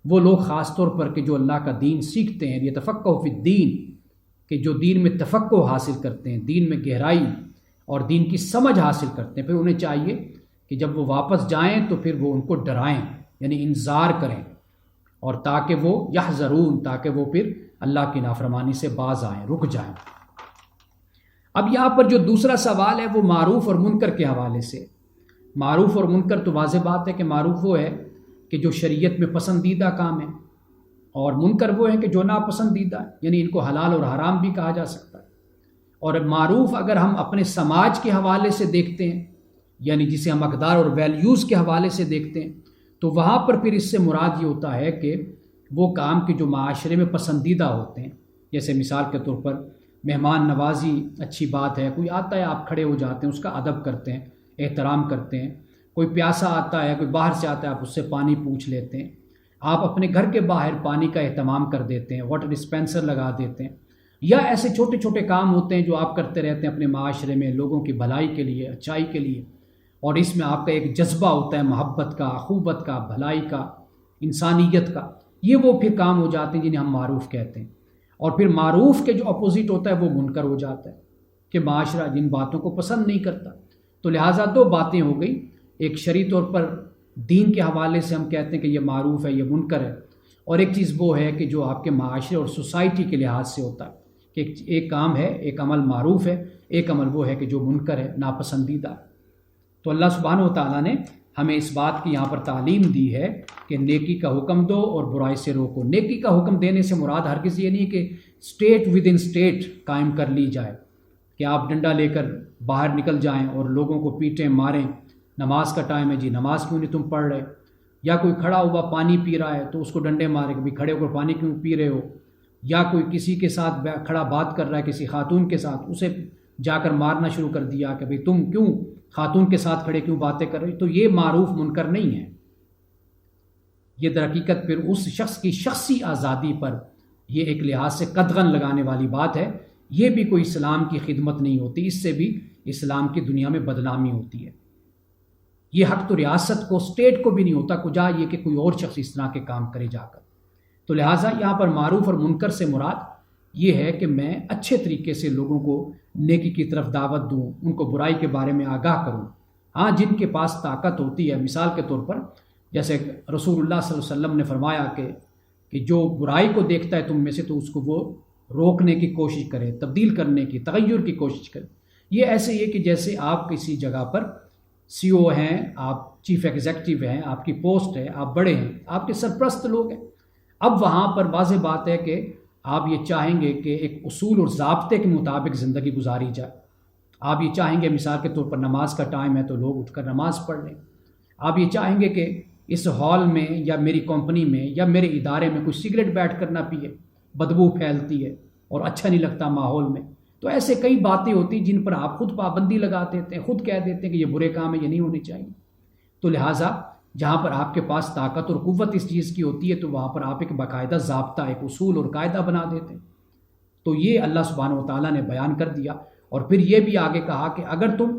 وہ لوگ خاص طور پر کہ جو اللہ کا دین سیکھتے ہیں، یہ تفقہ فی الدین، کہ جو دین میں تفقہ حاصل کرتے ہیں، دین میں گہرائی اور دین کی سمجھ حاصل کرتے ہیں، پھر انہیں چاہیے کہ جب وہ واپس جائیں تو پھر وہ ان کو ڈرائیں، یعنی انذار کریں، اور تاکہ وہ یحذرون، تاکہ وہ پھر اللہ کی نافرمانی سے باز آئیں، رک جائیں۔ اب یہاں پر جو دوسرا سوال ہے وہ معروف اور منکر کے حوالے سے۔ معروف اور منکر تو واضح بات ہے کہ معروف وہ ہے کہ جو شریعت میں پسندیدہ کام ہے، اور منکر وہ ہے کہ جو ناپسندیدہ ہے، یعنی ان کو حلال اور حرام بھی کہا جا سکتا ہے۔ اور معروف اگر ہم اپنے سماج کے حوالے سے دیکھتے ہیں، یعنی جسے ہم اقدار اور ویلیوز کے حوالے سے دیکھتے ہیں، تو وہاں پر پھر اس سے مراد یہ ہوتا ہے کہ وہ کام کے جو معاشرے میں پسندیدہ ہوتے ہیں، جیسے مثال کے طور پر مہمان نوازی اچھی بات ہے، کوئی آتا ہے آپ کھڑے ہو جاتے ہیں، اس کا ادب کرتے ہیں، احترام کرتے ہیں۔ کوئی پیاسا آتا ہے، کوئی باہر سے آتا ہے، آپ اس سے پانی پوچھ لیتے ہیں، آپ اپنے گھر کے باہر پانی کا اہتمام کر دیتے ہیں، واٹر ڈسپینسر لگا دیتے ہیں، یا ایسے چھوٹے چھوٹے کام ہوتے ہیں جو آپ کرتے رہتے ہیں اپنے معاشرے میں لوگوں کی بھلائی کے لیے، اچھائی کے لیے، اور اس میں آپ کا ایک جذبہ ہوتا ہے محبت کا، اخوت کا، بھلائی کا، انسانیت کا۔ یہ وہ پھر کام ہو جاتے ہیں جنہیں ہم معروف کہتے ہیں۔ اور پھر معروف کے جو اپوزٹ ہوتا ہے وہ منکر ہو جاتا ہے کہ معاشرہ جن باتوں کو پسند نہیں کرتا۔ تو لہٰذا دو باتیں ہو گئی، ایک شرعی طور پر دین کے حوالے سے ہم کہتے ہیں کہ یہ معروف ہے، یہ منکر ہے، اور ایک چیز وہ ہے کہ جو آپ کے معاشرے اور سوسائٹی کے لحاظ سے ہوتا ہے کہ ایک کام ہے، ایک عمل معروف ہے، ایک عمل وہ ہے کہ جو منکر ہے، ناپسندیدہ۔ تو اللہ سبحانہ و تعالیٰ نے ہمیں اس بات کی یہاں پر تعلیم دی ہے کہ نیکی کا حکم دو اور برائی سے روکو۔ نیکی کا حکم دینے سے مراد ہرگز یہ نہیں کہ اسٹیٹ ود ان اسٹیٹ قائم کر لی جائے، کہ آپ ڈنڈا لے کر باہر نکل جائیں اور لوگوں کو پیٹیں ماریں، نماز کا ٹائم ہے جی نماز کیوں نہیں تم پڑھ رہے، یا کوئی کھڑا ہوا پانی پی رہا ہے تو اس کو ڈنڈے مارے کہ بھی کھڑے ہو کر پانی کیوں پی رہے ہو، یا کوئی کسی کے ساتھ کھڑا بات کر رہا ہے کسی خاتون کے ساتھ، اسے جا کر مارنا شروع کر دیا کہ بھئی تم کیوں خاتون کے ساتھ کھڑے کیوں باتیں کر رہے، تو یہ معروف منکر نہیں ہے۔ یہ در حقیقت پھر اس شخص کی شخصی آزادی پر یہ ایک لحاظ سے قدغن لگانے والی بات ہے۔ یہ بھی کوئی اسلام کی خدمت نہیں ہوتی، اس سے بھی اسلام کی دنیا میں بدنامی ہوتی ہے۔ یہ حق تو ریاست کو، اسٹیٹ کو بھی نہیں ہوتا، کجا یہ کہ کوئی اور شخص اس طرح کے کام کرے جا کر۔ تو لہٰذا یہاں پر معروف اور منکر سے مراد یہ ہے کہ میں اچھے طریقے سے لوگوں کو نیکی کی طرف دعوت دوں، ان کو برائی کے بارے میں آگاہ کروں۔ ہاں جن کے پاس طاقت ہوتی ہے، مثال کے طور پر جیسے رسول اللہ صلی اللہ علیہ وسلم نے فرمایا کہ جو برائی کو دیکھتا ہے تم میں سے تو اس کو وہ روکنے کی کوشش کرے، تبدیل کرنے کی، تغیر کی کوشش کرے۔ یہ ایسے ہی ہے کہ جیسے آپ کسی جگہ پر سی او ہیں، آپ چیف ایگزیکٹو ہیں، آپ کی پوسٹ ہے، آپ بڑے ہیں، آپ کے سرپرست لوگ ہیں، اب وہاں پر واضح بات ہے کہ آپ یہ چاہیں گے کہ ایک اصول اور ضابطے کے مطابق زندگی گزاری جائے۔ آپ یہ چاہیں گے مثال کے طور پر نماز کا ٹائم ہے تو لوگ اٹھ کر نماز پڑھ لیں۔ آپ یہ چاہیں گے کہ اس ہال میں یا میری کمپنی میں یا میرے ادارے میں کوئی سگریٹ بیٹھ کر نہ پیے، بدبو پھیلتی ہے اور اچھا نہیں لگتا ماحول میں۔ تو ایسے کئی باتیں ہوتی جن پر آپ خود پابندی لگا دیتے ہیں، خود کہہ دیتے ہیں کہ یہ برے کام ہے، یہ نہیں ہونے چاہیے۔ تو لہٰذا جہاں پر آپ کے پاس طاقت اور قوت اس چیز کی ہوتی ہے تو وہاں پر آپ ایک باقاعدہ ضابطہ، ایک اصول اور قاعدہ بنا دیتے ہیں۔ تو یہ اللہ سبحانہ و تعالیٰ نے بیان کر دیا، اور پھر یہ بھی آگے کہا کہ اگر تم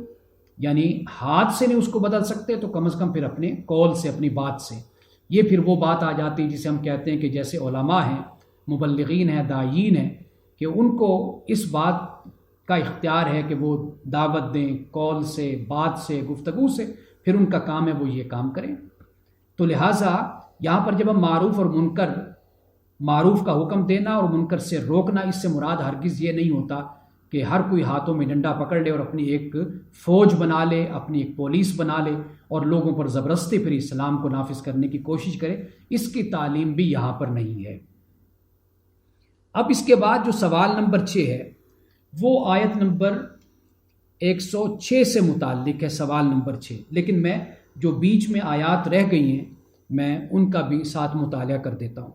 یعنی ہاتھ سے نہیں اس کو بدل سکتے تو کم از کم پھر اپنے قول سے، اپنی بات سے۔ یہ پھر وہ بات آ جاتی ہے جسے ہم کہتے ہیں کہ جیسے علماء ہیں، مبلغین ہیں، داعین ہیں، کہ ان کو اس بات کا اختیار ہے کہ وہ دعوت دیں قول سے، بات سے، گفتگو سے، پھر ان کا کام ہے وہ یہ کام کریں۔ تو لہٰذا یہاں پر جب ہم معروف اور منکر، معروف کا حکم دینا اور منکر سے روکنا، اس سے مراد ہرگز یہ نہیں ہوتا کہ ہر کوئی ہاتھوں میں ڈنڈا پکڑ لے اور اپنی ایک فوج بنا لے، اپنی ایک پولیس بنا لے اور لوگوں پر زبردستی پھر اسلام کو نافذ کرنے کی کوشش کرے، اس کی تعلیم بھی یہاں پر نہیں ہے۔ اب اس کے بعد جو سوال نمبر 6 ہے وہ آیت نمبر 106 سے متعلق ہے، سوال نمبر 6، لیکن میں جو بیچ میں آیات رہ گئی ہیں میں ان کا بھی ساتھ مطالعہ کر دیتا ہوں۔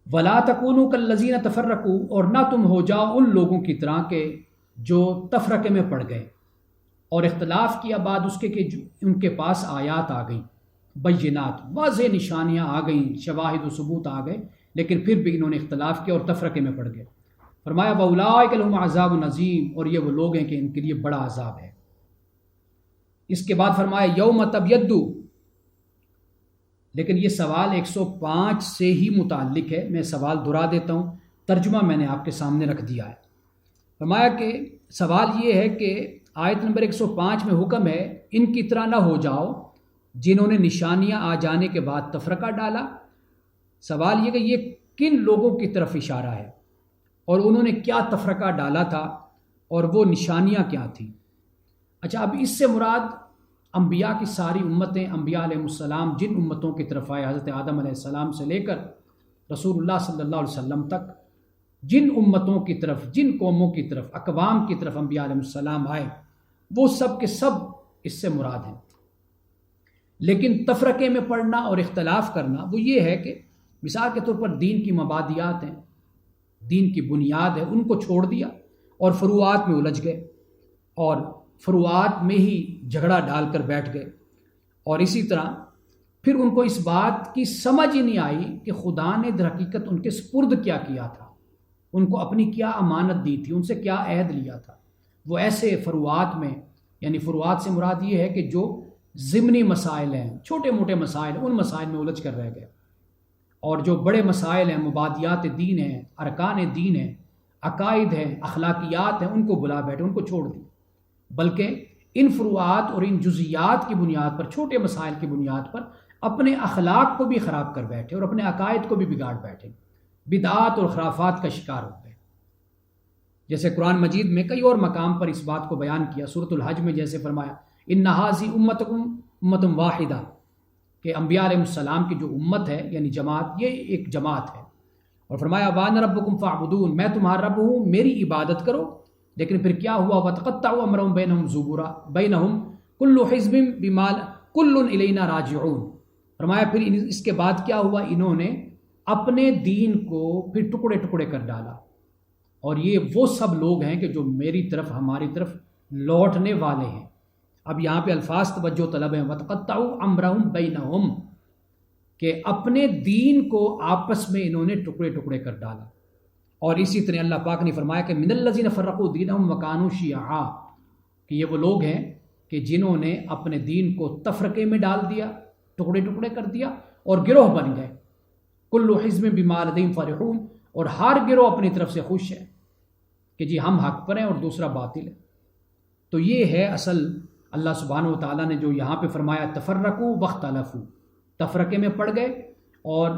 وَلَا تَكُونُوا كَالَّذِينَ تَفَرَّقُوا، اور نہ تم ہو جاؤ ان لوگوں کی طرح کے جو تفرقے میں پڑ گئے اور اختلاف کیا بعد اس کے کہ ان کے پاس آیات آ گئیں، بینات، واضح نشانیاں آ گئیں، شواہد و ثبوت آ گئے، لیکن پھر بھی انہوں نے اختلاف کیا اور تفرقے میں پڑ گئے۔ فرمایا وَأُولَٰئِكَ لَهُمْ عَذَابٌ عَظِيمٌ، اور یہ وہ لوگ ہیں کہ ان کے لیے بڑا عذاب ہے۔ اس کے بعد فرمایا یوم تبیض، لیکن یہ سوال 105 سے ہی متعلق ہے، میں سوال دہرا دیتا ہوں، ترجمہ میں نے آپ کے سامنے رکھ دیا ہے۔ فرمایا کہ سوال یہ ہے کہ آیت نمبر 105 میں حکم ہے ان کی طرح نہ ہو جاؤ جنہوں نے نشانیاں آ جانے کے بعد تفرقہ ڈالا۔ سوال یہ کہ یہ کن لوگوں کی طرف اشارہ ہے اور انہوں نے کیا تفرقہ ڈالا تھا اور وہ نشانیاں کیا تھیں؟ اچھا، اب اس سے مراد انبیاء کی ساری امتیں، انبیاء علیہ السلام جن امتوں کی طرف آئے، حضرت آدم علیہ السلام سے لے کر رسول اللہ صلی اللہ علیہ وسلم تک، جن امتوں کی طرف، جن قوموں کی طرف، اقوام کی طرف انبیاء علیہ السلام آئے، وہ سب کے سب اس سے مراد ہیں۔ لیکن تفرقے میں پڑنا اور اختلاف کرنا وہ یہ ہے کہ مثال کے طور پر دین کی مبادیات ہیں، دین کی بنیاد ہے، ان کو چھوڑ دیا اور فروعات میں الجھ گئے اور فروعات میں ہی جھگڑا ڈال کر بیٹھ گئے، اور اسی طرح پھر ان کو اس بات کی سمجھ ہی نہیں آئی کہ خدا نے در حقیقت ان کے سپرد کیا کیا تھا، ان کو اپنی کیا امانت دی تھی، ان سے کیا عہد لیا تھا۔ وہ ایسے فروعات میں، یعنی فروعات سے مراد یہ ہے کہ جو ضمنی مسائل ہیں، چھوٹے موٹے مسائل، ان مسائل میں الجھ کر رہ گئے، اور جو بڑے مسائل ہیں، مبادیات دین ہیں، ارکان دین ہیں، عقائد ہیں، اخلاقیات ہیں، ان کو بلا بیٹھے، ان کو چھوڑ دی، بلکہ ان فروعات اور ان جزیات کی بنیاد پر، چھوٹے مسائل کی بنیاد پر اپنے اخلاق کو بھی خراب کر بیٹھے اور اپنے عقائد کو بھی بگاڑ بیٹھے، بدعات اور خرافات کا شکار ہو گئے۔ جیسے قرآن مجید میں کئی اور مقام پر اس بات کو بیان کیا، سورۃ الحج میں جیسے فرمایا ان ھذی امتکم امۃ واحدہ، کہ انبیاء علیہ السلام کی جو امت ہے یعنی جماعت، یہ ایک جماعت ہے، اور فرمایا وانا ربکم فاعبدون، میں تمہارا رب ہوں، میری عبادت کرو۔ لیکن پھر کیا ہوا؟ وتقطعوا امرهم بینہم زبورا بینہم کل حزب بما کل الینا راجعون، فرمایا پھر اس کے بعد کیا ہوا؟ انہوں نے اپنے دین کو پھر ٹکڑے ٹکڑے کر ڈالا، اور یہ وہ سب لوگ ہیں کہ جو میری طرف، ہماری طرف لوٹنے والے ہیں۔ اب یہاں پہ الفاظ توجہ طلب ہیں، وتقطعوا امرهم بینہم، کہ اپنے دین کو آپس میں انہوں نے ٹکڑے ٹکڑے کر ڈالا۔ اور اسی طرح اللہ پاک نے فرمایا کہ من الذین فرقوا دینہم وکانوا شیعا، کہ یہ وہ لوگ ہیں کہ جنہوں نے اپنے دین کو تفرقے میں ڈال دیا، ٹکڑے ٹکڑے کر دیا اور گروہ بن گئے۔ کل حزب بما لدیہم فرحون، اور ہر گروہ اپنی طرف سے خوش ہے کہ جی ہم حق پر ہیں اور دوسرا باطل ہے۔ تو یہ ہے اصل اللہ سبحانہ و تعالیٰ نے جو یہاں پہ فرمایا تفرقوا واختلفوا، تفرقے میں پڑ گئے اور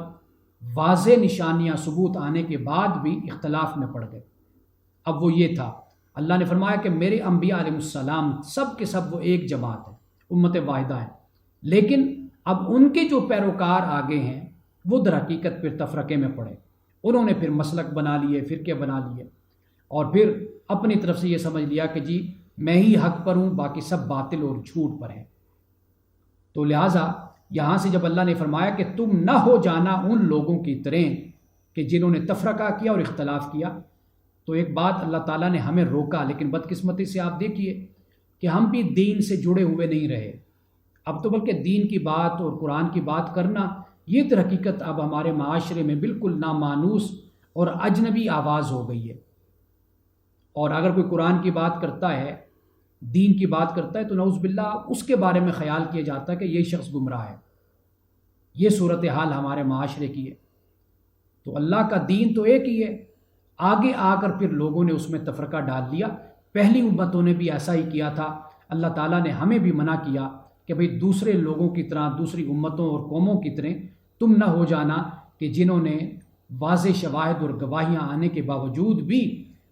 واضح نشانیاں ثبوت آنے کے بعد بھی اختلاف میں پڑ گئے۔ اب وہ یہ تھا، اللہ نے فرمایا کہ میرے انبیاء علیہ السلام سب کے سب وہ ایک جماعت ہے، امت واحدہ ہے، لیکن اب ان کے جو پیروکار آگے ہیں وہ در حقیقت پھر تفرقے میں پڑے، انہوں نے پھر مسلک بنا لیے، فرقے بنا لیے، اور پھر اپنی طرف سے یہ سمجھ لیا کہ جی میں ہی حق پر ہوں، باقی سب باطل اور جھوٹ پر ہیں۔ تو لہٰذا یہاں سے جب اللہ نے فرمایا کہ تم نہ ہو جانا ان لوگوں کی طرح کہ جنہوں نے تفرقہ کیا اور اختلاف کیا، تو ایک بات اللہ تعالیٰ نے ہمیں روکا، لیکن بدقسمتی سے آپ دیکھیے کہ ہم بھی دین سے جڑے ہوئے نہیں رہے۔ اب تو بلکہ دین کی بات اور قرآن کی بات کرنا یہ در حقیقت اب ہمارے معاشرے میں بالکل نامانوس اور اجنبی آواز ہو گئی ہے، اور اگر کوئی قرآن کی بات کرتا ہے، دین کی بات کرتا ہے، تو نعوذ باللہ اس کے بارے میں خیال کیا جاتا ہے کہ یہ شخص گمراہ ہے۔ یہ صورتحال ہمارے معاشرے کی ہے۔ تو اللہ کا دین تو ایک ہی ہے، آگے آ کر پھر لوگوں نے اس میں تفرقہ ڈال لیا۔ پہلی امتوں نے بھی ایسا ہی کیا تھا۔ اللہ تعالیٰ نے ہمیں بھی منع کیا کہ بھئی دوسرے لوگوں کی طرح، دوسری امتوں اور قوموں کی طرح تم نہ ہو جانا کہ جنہوں نے واضح شواہد اور گواہیاں آنے کے باوجود بھی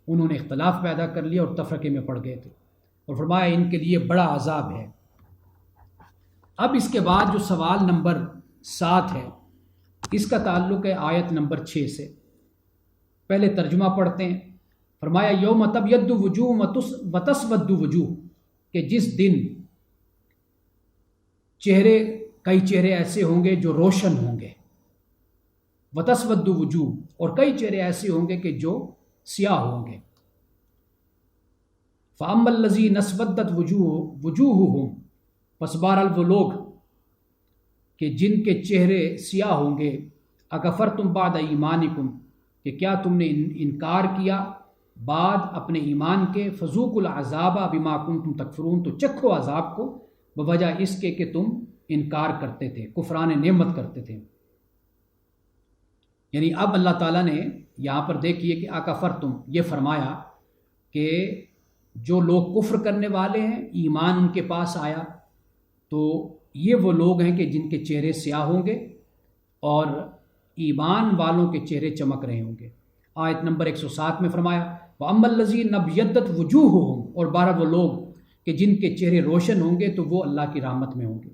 انہوں نے اختلاف پیدا کر لیا اور تفرقے میں پڑ گئے تھے، اور فرمایا ان کے لیے بڑا عذاب ہے۔ اب اس کے بعد جو سوال نمبر 7 ہے، اس کا تعلق ہے آیت نمبر 6 سے۔ پہلے ترجمہ پڑھتے ہیں۔ فرمایا یوم تبیض وجوہ وتسود وجوہ، کہ جس دن کئی چہرے ایسے ہوں گے جو روشن ہوں گے، وتسود وجوہ، اور کئی چہرے ایسے ہوں گے کہ جو سیاہ ہوں گے۔ فَأَمَّا الَّذِينَ اسْوَدَّتْ وُجُوهُهُمْ، پس بہرحال وہ لوگ کہ جن کے چہرے سیاہ ہوں گے، اکفرتم بعد ایمانکم، کہ کیا تم نے انکار کیا بعد اپنے ایمان کے، فذوقوا العذاب بما کنتم تکفرون، تو چکھو عذاب کو بوجہ اس کے کہ تم انکار کرتے تھے، کفران نعمت کرتے تھے۔ یعنی اب اللہ تعالیٰ نے یہاں پر دیکھیے کہ اکفرتم، یہ فرمایا کہ جو لوگ کفر کرنے والے ہیں، ایمان ان کے پاس آیا، تو یہ وہ لوگ ہیں کہ جن کے چہرے سیاہ ہوں گے اور ایمان والوں کے چہرے چمک رہے ہوں گے۔ آیت نمبر 107 میں فرمایا وَأَمَّا الَّذِينَ ابْيَضَّتْ وُجُوهُهُمْ، اور بہرحال وہ لوگ کہ جن کے چہرے روشن ہوں گے تو وہ اللہ کی رحمت میں ہوں گے،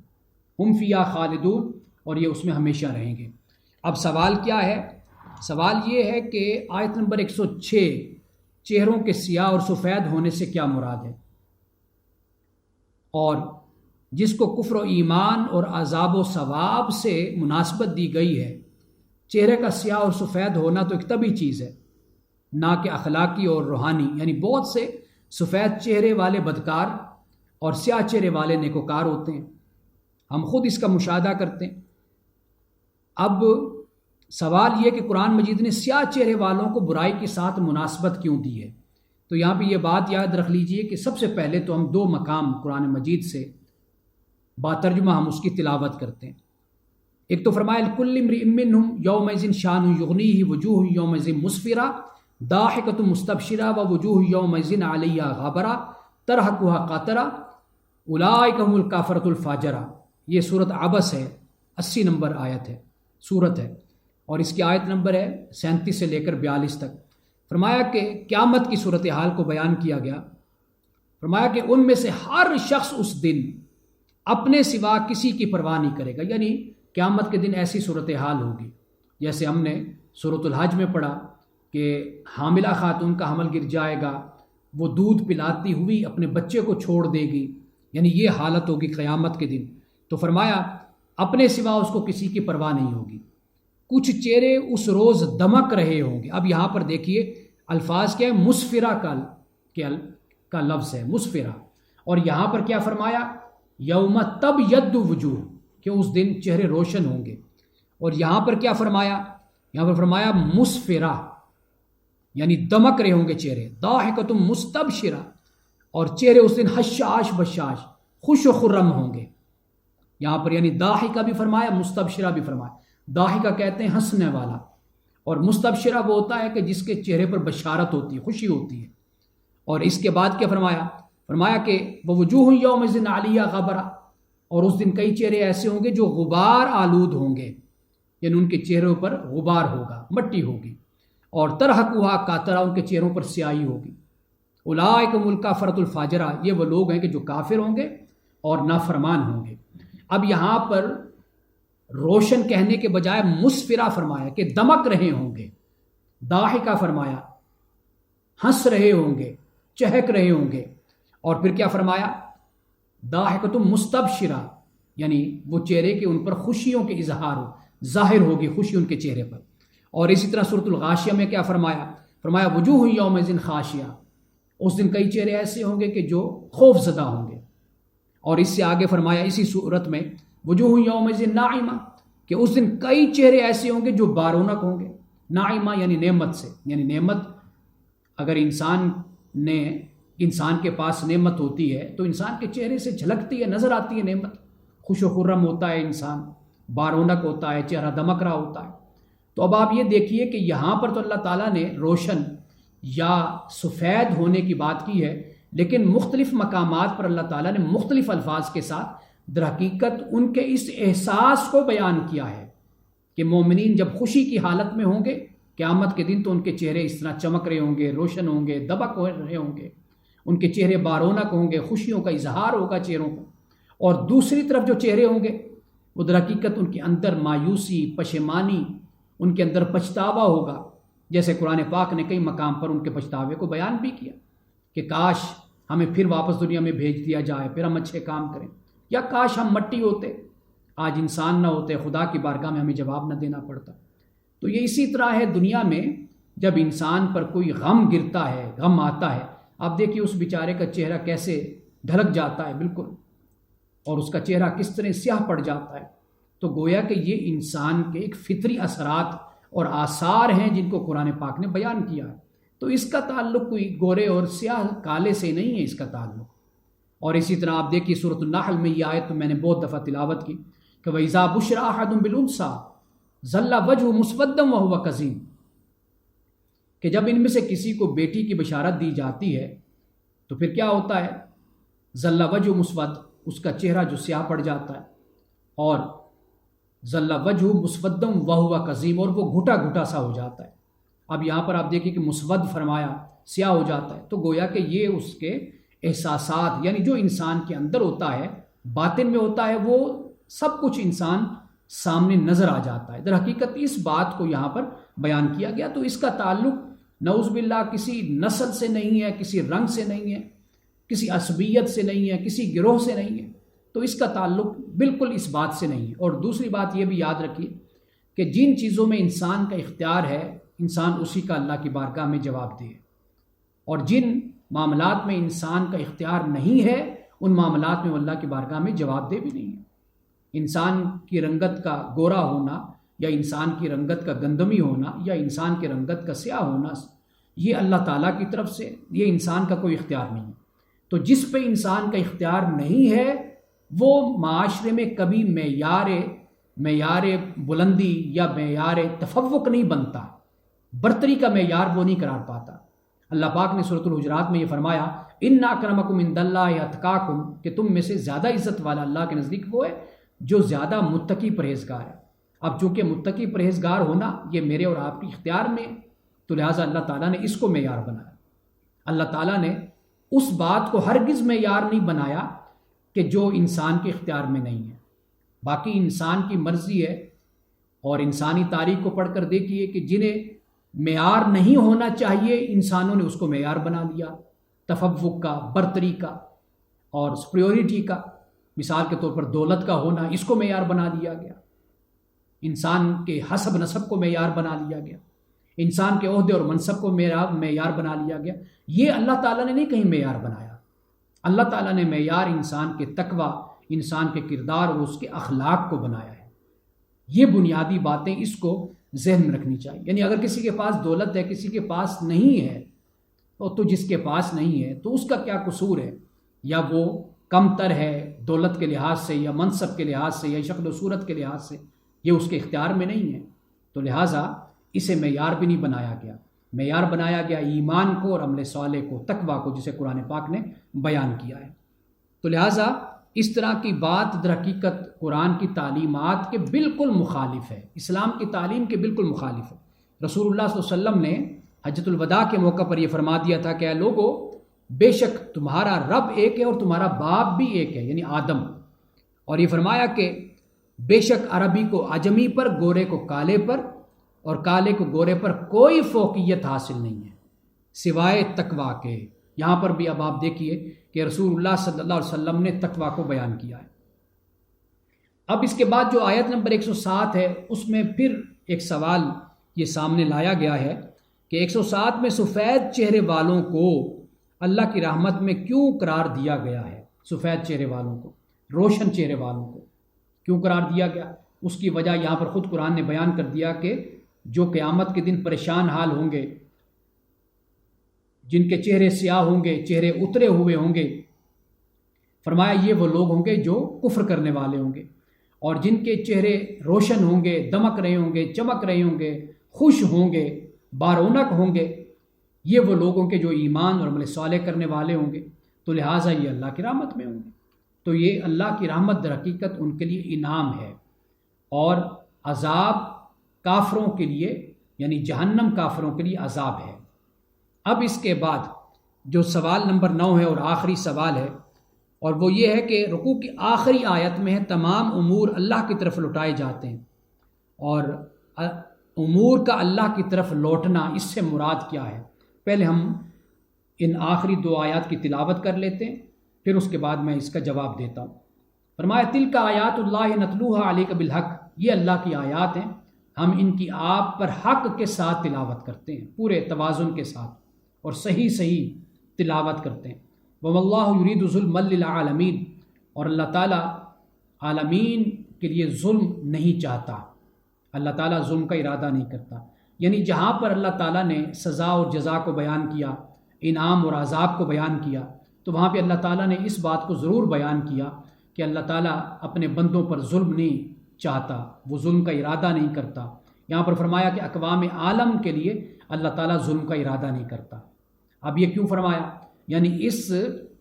هُمْ فِيهَا خَالِدُونَ، اور یہ اس میں ہمیشہ رہیں گے۔ اب سوال کیا ہے؟ سوال یہ ہے کہ آیت نمبر 106 چہروں کے سیاہ اور سفید ہونے سے کیا مراد ہے، اور جس کو کفر و ایمان اور عذاب و ثواب سے مناسبت دی گئی ہے، چہرے کا سیاہ اور سفید ہونا تو ایک طبعی چیز ہے، نہ کہ اخلاقی اور روحانی۔ یعنی بہت سے سفید چہرے والے بدکار اور سیاہ چہرے والے نیکوکار ہوتے ہیں، ہم خود اس کا مشاہدہ کرتے ہیں۔ اب سوال یہ کہ قرآن مجید نے سیاہ چہرے والوں کو برائی کے ساتھ مناسبت کیوں دی ہے؟ تو یہاں پہ یہ بات یاد رکھ لیجئے کہ سب سے پہلے تو ہم 2 مقام قرآن مجید سے باترجمہ ہم اس کی تلاوت کرتے ہیں۔ ایک تو فرمایا لِكُلِّ امْرِئٍ مِّنْهُمْ يَوْمَئِذٍ شَأْنٌ يُغْنِيهِ وُجُوهٌ يَوْمَئِذٍ مُسْفِرَةٌ ضَاحِكَةٌ مُسْتَبْشِرَةٌ وَوُجُوهٌ يَوْمَئِذٍ عَلَيْهَا غَبَرَةٌ تَرْهَقُهَا قَتَرَةٌ أُولَٰئِكَ هُمُ الْكَفَرَةُ الْفَجَرَةُ۔ یہ سورۃ عبس ہے، 80 نمبر آیت ہے، سورت ہے، اور اس کی آیت نمبر ہے 37 سے لے کر 42 تک۔ فرمایا کہ قیامت کی صورتحال کو بیان کیا گیا۔ فرمایا کہ ان میں سے ہر شخص اس دن اپنے سوا کسی کی پرواہ نہیں کرے گا، یعنی قیامت کے دن ایسی صورتحال ہوگی جیسے ہم نے سورۃ الحج میں پڑھا کہ حاملہ خاتون کا حمل گر جائے گا، وہ دودھ پلاتی ہوئی اپنے بچے کو چھوڑ دے گی، یعنی یہ حالت ہوگی قیامت کے دن۔ تو فرمایا اپنے سوا اس کو کسی کی پرواہ نہیں ہوگی۔ کچھ چہرے اس روز دمک رہے ہوں گے۔ اب یہاں پر دیکھیے الفاظ کیا ہے، مسفرہ کا لفظ ہے، مسفرہ، اور یہاں پر کیا فرمایا، یوم تبیض وجوہ، کہ اس دن چہرے روشن ہوں گے، اور یہاں پر کیا فرمایا، یہاں پر فرمایا مسفرہ، یعنی دمک رہے ہوں گے چہرے، ضاحکۃ مستبشرہ، اور چہرے اس دن حشاش بشاش، خوش و خرم ہوں گے۔ یہاں پر یعنی ضاحکہ بھی فرمایا، مستبشرہ بھی فرمایا۔ ضاحکہ کہتے ہیں ہنسنے والا، اور مستبشرہ وہ ہوتا ہے کہ جس کے چہرے پر بشارت ہوتی ہے، خوشی ہوتی ہے۔ اور اس کے بعد کیا فرمایا، فرمایا کہ وَوُجُوهٌ يَوْمَئِذٍ عَلَيْهَا غَبَرَةٌ، اور اس دن کئی چہرے ایسے ہوں گے جو غبار آلود ہوں گے، یعنی ان کے چہروں پر غبار ہوگا، مٹی ہوگی، اور تَرْهَقُهَا قَتَرَةٌ، ان کے چہروں پر سیاہی ہوگی۔ أُولَٰئِكَ هُمُ الْكَفَرَةُ الْفَاجِرَةُ، یہ وہ لوگ ہیں کہ جو کافر ہوں گے اور نافرمان ہوں گے۔ اب یہاں پر روشن کہنے کے بجائے مسفرہ فرمایا کہ دمک رہے ہوں گے، ضاحکہ فرمایا ہنس رہے ہوں گے، چہک رہے ہوں گے، اور پھر کیا فرمایا، ضاحکۃ مستبشرہ، یعنی وہ چہرے کے ان پر خوشیوں کے اظہار ہو، ظاہر ہوگی خوشی ان کے چہرے پر۔ اور اسی طرح سورۃ الغاشیہ میں کیا فرمایا، فرمایا وجوہ یومئذ خاشعہ، اس دن کئی چہرے ایسے ہوں گے کہ جو خوف زدہ ہوں گے۔ اور اس سے آگے فرمایا اسی صورت میں وجوہ یومئذ ناعمہ، کہ اس دن کئی چہرے ایسے ہوں گے جو بارونق ہوں گے، ناعمہ یعنی نعمت سے، یعنی نعمت اگر انسان کے پاس نعمت ہوتی ہے تو انسان کے چہرے سے جھلکتی ہے، نظر آتی ہے نعمت، خوش و خرم ہوتا ہے انسان، بارونق ہوتا ہے، چہرہ دمک رہا ہوتا ہے۔ تو اب آپ یہ دیکھیے کہ یہاں پر تو اللہ تعالیٰ نے روشن یا سفید ہونے کی بات کی ہے، لیکن مختلف مقامات پر اللہ تعالیٰ نے مختلف الفاظ کے ساتھ در حقیقت ان کے اس احساس کو بیان کیا ہے کہ مومنین جب خوشی کی حالت میں ہوں گے قیامت کے دن تو ان کے چہرے اس طرح چمک رہے ہوں گے، روشن ہوں گے، دبک ہو رہے ہوں گے، ان کے چہرے بارونق ہوں گے، خوشیوں کا اظہار ہوگا چہروں پر۔ اور دوسری طرف جو چہرے ہوں گے وہ در حقیقت ان کے اندر مایوسی، پشیمانی، ان کے اندر پچھتاوا ہوگا، جیسے قرآن پاک نے کئی مقام پر ان کے پچھتاوے کو بیان بھی کیا کہ کاش ہمیں پھر واپس دنیا میں بھیج دیا جائے، پھر ہم اچھے کام کریں، یا کاش ہم مٹی ہوتے، آج انسان نہ ہوتے، خدا کی بارگاہ میں ہمیں جواب نہ دینا پڑتا۔ تو یہ اسی طرح ہے دنیا میں، جب انسان پر کوئی غم گرتا ہے، غم آتا ہے، آپ دیکھیے اس بیچارے کا چہرہ کیسے ڈھلک جاتا ہے بالکل، اور اس کا چہرہ کس طرح سیاہ پڑ جاتا ہے۔ تو گویا کہ یہ انسان کے ایک فطری اثرات اور آثار ہیں جن کو قرآن پاک نے بیان کیا ہے۔ تو اس کا تعلق کوئی گورے اور سیاہ کالے سے نہیں ہے اس کا تعلق۔ اور اسی طرح آپ دیکھیے سورۃ النحل میں یہ آیت تو میں نے بہت دفعہ تلاوت کی کہ وَإِذَا بُشِّرَ أَحَدٌ بِالْأُنثَىٰ ظَلَّ وَجْهُهُ مُسْوَدًّا وَهُوَ كَظِيمٌ، کہ جب ان میں سے کسی کو بیٹی کی بشارت دی جاتی ہے تو پھر کیا ہوتا ہے؟ ظَلَّ وَجْهُهُ مُسْوَدٌّ، اس کا چہرہ جو سیاہ پڑ جاتا ہے، اور ظَلَّ وَجْهُهُ مُسْوَدًّا وَهُوَ كَظِيمٌ، اور وہ گھٹا گھٹا سا ہو جاتا ہے۔ اب یہاں پر آپ دیکھیں کہ مسود فرمایا، سیاہ ہو جاتا ہے، تو گویا کہ یہ اس کے احساسات، یعنی جو انسان کے اندر ہوتا ہے، باطن میں ہوتا ہے، وہ سب کچھ انسان سامنے نظر آ جاتا ہے۔ در حقیقت اس بات کو یہاں پر بیان کیا گیا، تو اس کا تعلق نعوذ باللہ کسی نسل سے نہیں ہے، کسی رنگ سے نہیں ہے، کسی عصبیت سے نہیں ہے، کسی گروہ سے نہیں ہے، تو اس کا تعلق بالکل اس بات سے نہیں ہے۔ اور دوسری بات یہ بھی یاد رکھیے کہ جن چیزوں میں انسان کا اختیار ہے، انسان اسی کا اللہ کی بارگاہ میں جواب دے، اور جن معاملات میں انسان کا اختیار نہیں ہے ان معاملات میں وہ اللہ کی بارگاہ میں جواب دے بھی نہیں ہے۔ انسان کی رنگت کا گورا ہونا، یا انسان کی رنگت کا گندمی ہونا، یا انسان کی رنگت کا سیاہ ہونا، یہ اللہ تعالیٰ کی طرف سے، یہ انسان کا کوئی اختیار نہیں ہے۔ تو جس پہ انسان کا اختیار نہیں ہے وہ معاشرے میں کبھی معیار بلندی یا معیار تفوق نہیں بنتا، برتری کا معیار وہ نہیں قرار پاتا۔ اللہ پاک نے سورۃ الحجرات میں یہ فرمایا ان اکرمکم عند اللہ اتقاکم، کہ تم میں سے زیادہ عزت والا اللہ کے نزدیک وہ ہے جو زیادہ متقی پرہیزگار ہے۔ اب چونکہ متقی پرہیزگار ہونا یہ میرے اور آپ کے اختیار میں، تو لہٰذا اللہ تعالیٰ نے اس کو معیار بنایا۔ اللہ تعالیٰ نے اس بات کو ہرگز معیار نہیں بنایا کہ جو انسان کے اختیار میں نہیں ہے۔ باقی انسان کی مرضی ہے، اور انسانی تاریخ کو پڑھ کر دیکھیے کہ جنہیں معیار نہیں ہونا چاہیے انسانوں نے اس کو معیار بنا لیا، تفوق کا، برتری کا اور سپریورٹی کا۔ مثال کے طور پر دولت کا ہونا، اس کو معیار بنا دیا گیا، انسان کے حسب نسب کو معیار بنا لیا گیا، انسان کے عہدے اور منصب کو معیار بنا لیا گیا۔ یہ اللہ تعالیٰ نے نہیں کہیں معیار بنایا۔ اللہ تعالیٰ نے معیار انسان کے تقوی، انسان کے کردار اور اس کے اخلاق کو بنایا ہے۔ یہ بنیادی باتیں اس کو ذہن میں رکھنی چاہیے۔ یعنی اگر کسی کے پاس دولت ہے، کسی کے پاس نہیں ہے، تو جس کے پاس نہیں ہے تو اس کا کیا قصور ہے؟ یا وہ کم تر ہے دولت کے لحاظ سے، یا منصب کے لحاظ سے، یا شکل و صورت کے لحاظ سے، یہ اس کے اختیار میں نہیں ہے، تو لہٰذا اسے معیار بھی نہیں بنایا گیا۔ معیار بنایا گیا ایمان کو اور عمل صالح کو، تقوی کو، جسے قرآن پاک نے بیان کیا ہے۔ تو لہٰذا اس طرح کی بات در حقیقت قرآن کی تعلیمات کے بالکل مخالف ہے، اسلام کی تعلیم کے بالکل مخالف ہے۔ رسول اللہ صلی اللہ علیہ وسلم نے حجۃ الوداع کے موقع پر یہ فرما دیا تھا کہ اے لوگو، بے شک تمہارا رب ایک ہے اور تمہارا باپ بھی ایک ہے، یعنی آدم۔ اور یہ فرمایا کہ بے شک عربی کو عجمی پر، گورے کو کالے پر، اور کالے کو گورے پر کوئی فوقیت حاصل نہیں ہے سوائے تقوی کے۔ یہاں پر بھی اب آپ دیکھیے کہ رسول اللہ صلی اللہ علیہ وسلم نے تقوی کو بیان کیا ہے۔ اب اس کے بعد جو آیت نمبر 107 ہے اس میں پھر ایک سوال یہ سامنے لایا گیا ہے کہ 107 میں سفید چہرے والوں کو اللہ کی رحمت میں کیوں قرار دیا گیا ہے؟ سفید چہرے والوں کو، روشن چہرے والوں کو کیوں قرار دیا گیا؟ اس کی وجہ یہاں پر خود قرآن نے بیان کر دیا کہ جو قیامت کے دن پریشان حال ہوں گے، جن کے چہرے سیاہ ہوں گے، چہرے اترے ہوئے ہوں گے، فرمایا یہ وہ لوگ ہوں گے جو کفر کرنے والے ہوں گے، اور جن کے چہرے روشن ہوں گے، دمک رہے ہوں گے، چمک رہے ہوں گے، خوش ہوں گے، بارونق ہوں گے، یہ وہ لوگ ہوں گے جو ایمان اور عمل صالح کرنے والے ہوں گے، تو لہٰذا یہ اللہ کی رحمت میں ہوں گے۔ تو یہ اللہ کی رحمت در حقیقت ان کے لیے انعام ہے، اور عذاب کافروں کے لیے یعنی جہنم کافروں کے لیے عذاب ہے۔ اب اس کے بعد جو سوال نمبر 9 ہے اور آخری سوال ہے، اور وہ یہ ہے کہ رکوع کی آخری آیت میں ہے تمام امور اللہ کی طرف لوٹائے جاتے ہیں، اور امور کا اللہ کی طرف لوٹنا اس سے مراد کیا ہے؟ پہلے ہم ان آخری 2 آیات کی تلاوت کر لیتے ہیں، پھر اس کے بعد میں اس کا جواب دیتا ہوں۔ فرمایا تلک آیات اللہ نتلوہا علیک بالحق، یہ اللہ کی آیات ہیں، ہم ان کی آپ پر حق کے ساتھ تلاوت کرتے ہیں، پورے توازن کے ساتھ اور صحیح تلاوت کرتے ہیں۔ وَوَاللَّهُ يُرِيدُ ظُلْمًا لِلْعَالَمِينَ، اور اللہ تعالیٰ عالمین کے لیے ظلم نہیں چاہتا، اللہ تعالیٰ ظلم کا ارادہ نہیں کرتا۔ یعنی جہاں پر اللہ تعالیٰ نے سزا اور جزا کو بیان کیا، انعام اور عذاب کو بیان کیا، تو وہاں پہ اللہ تعالیٰ نے اس بات کو ضرور بیان کیا کہ اللہ تعالیٰ اپنے بندوں پر ظلم نہیں چاہتا، وہ ظلم کا ارادہ نہیں کرتا۔ یہاں پر فرمایا کہ اقوام عالم کے لیے اللہ تعالیٰ ظلم کا ارادہ نہیں کرتا۔ اب یہ کیوں فرمایا؟ یعنی اس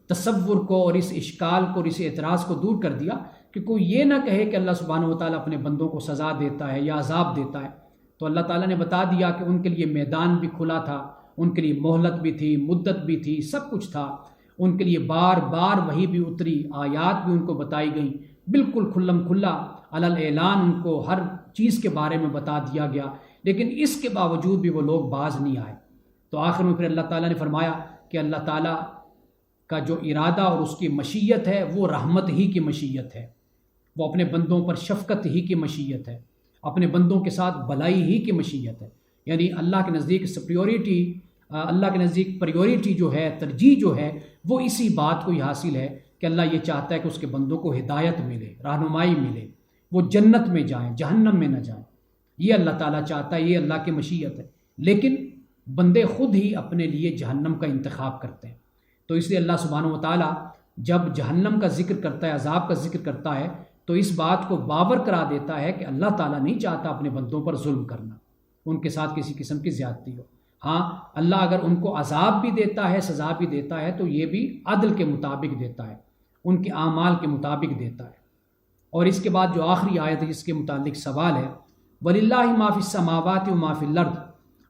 تصور کو اور اس اشکال کو اور اس اعتراض کو دور کر دیا کہ کوئی یہ نہ کہے کہ اللہ سبحانہ و تعالیٰ اپنے بندوں کو سزا دیتا ہے یا عذاب دیتا ہے۔ تو اللہ تعالیٰ نے بتا دیا کہ ان کے لیے میدان بھی کھلا تھا، ان کے لیے مہلت بھی تھی، مدت بھی تھی، سب کچھ تھا، ان کے لیے بار بار وحی بھی اتری، آیات بھی ان کو بتائی گئیں، بالکل کھلم کھلا علی الاعلان ان کو ہر چیز کے بارے میں بتا دیا گیا، لیکن اس کے باوجود بھی وہ لوگ باز نہیں آئے۔ تو آخر میں پھر اللہ تعالیٰ نے فرمایا کہ اللہ تعالیٰ کا جو ارادہ اور اس کی مشیت ہے وہ رحمت ہی کی مشیت ہے، وہ اپنے بندوں پر شفقت ہی کی مشیت ہے، اپنے بندوں کے ساتھ بھلائی ہی کی مشیت ہے۔ یعنی اللہ کے نزدیک سپریورٹی، اللہ کے نزدیک پریورٹی جو ہے، ترجیح جو ہے، وہ اسی بات کو ہی حاصل ہے کہ اللہ یہ چاہتا ہے کہ اس کے بندوں کو ہدایت ملے، رہنمائی ملے، وہ جنت میں جائیں، جہنم میں نہ جائیں۔ یہ اللہ تعالیٰ چاہتا ہے، یہ اللہ کی مشیت ہے، لیکن بندے خود ہی اپنے لیے جہنم کا انتخاب کرتے ہیں۔ تو اس لیے اللہ سبحانہ و تعالیٰ جب جہنم کا ذکر کرتا ہے، عذاب کا ذکر کرتا ہے، تو اس بات کو باور کرا دیتا ہے کہ اللہ تعالیٰ نہیں چاہتا اپنے بندوں پر ظلم کرنا، ان کے ساتھ کسی قسم کی زیادتی ہو۔ ہاں، اللہ اگر ان کو عذاب بھی دیتا ہے، سزا بھی دیتا ہے، تو یہ بھی عدل کے مطابق دیتا ہے، ان کے اعمال کے مطابق دیتا ہے۔ اور اس کے بعد جو آخری آیت ہے جس کے متعلق سوال ہے، وَلِلَّهِ مَا فِي السَّمَاوَاتِ وَمَا فِي الْأَرْضِ،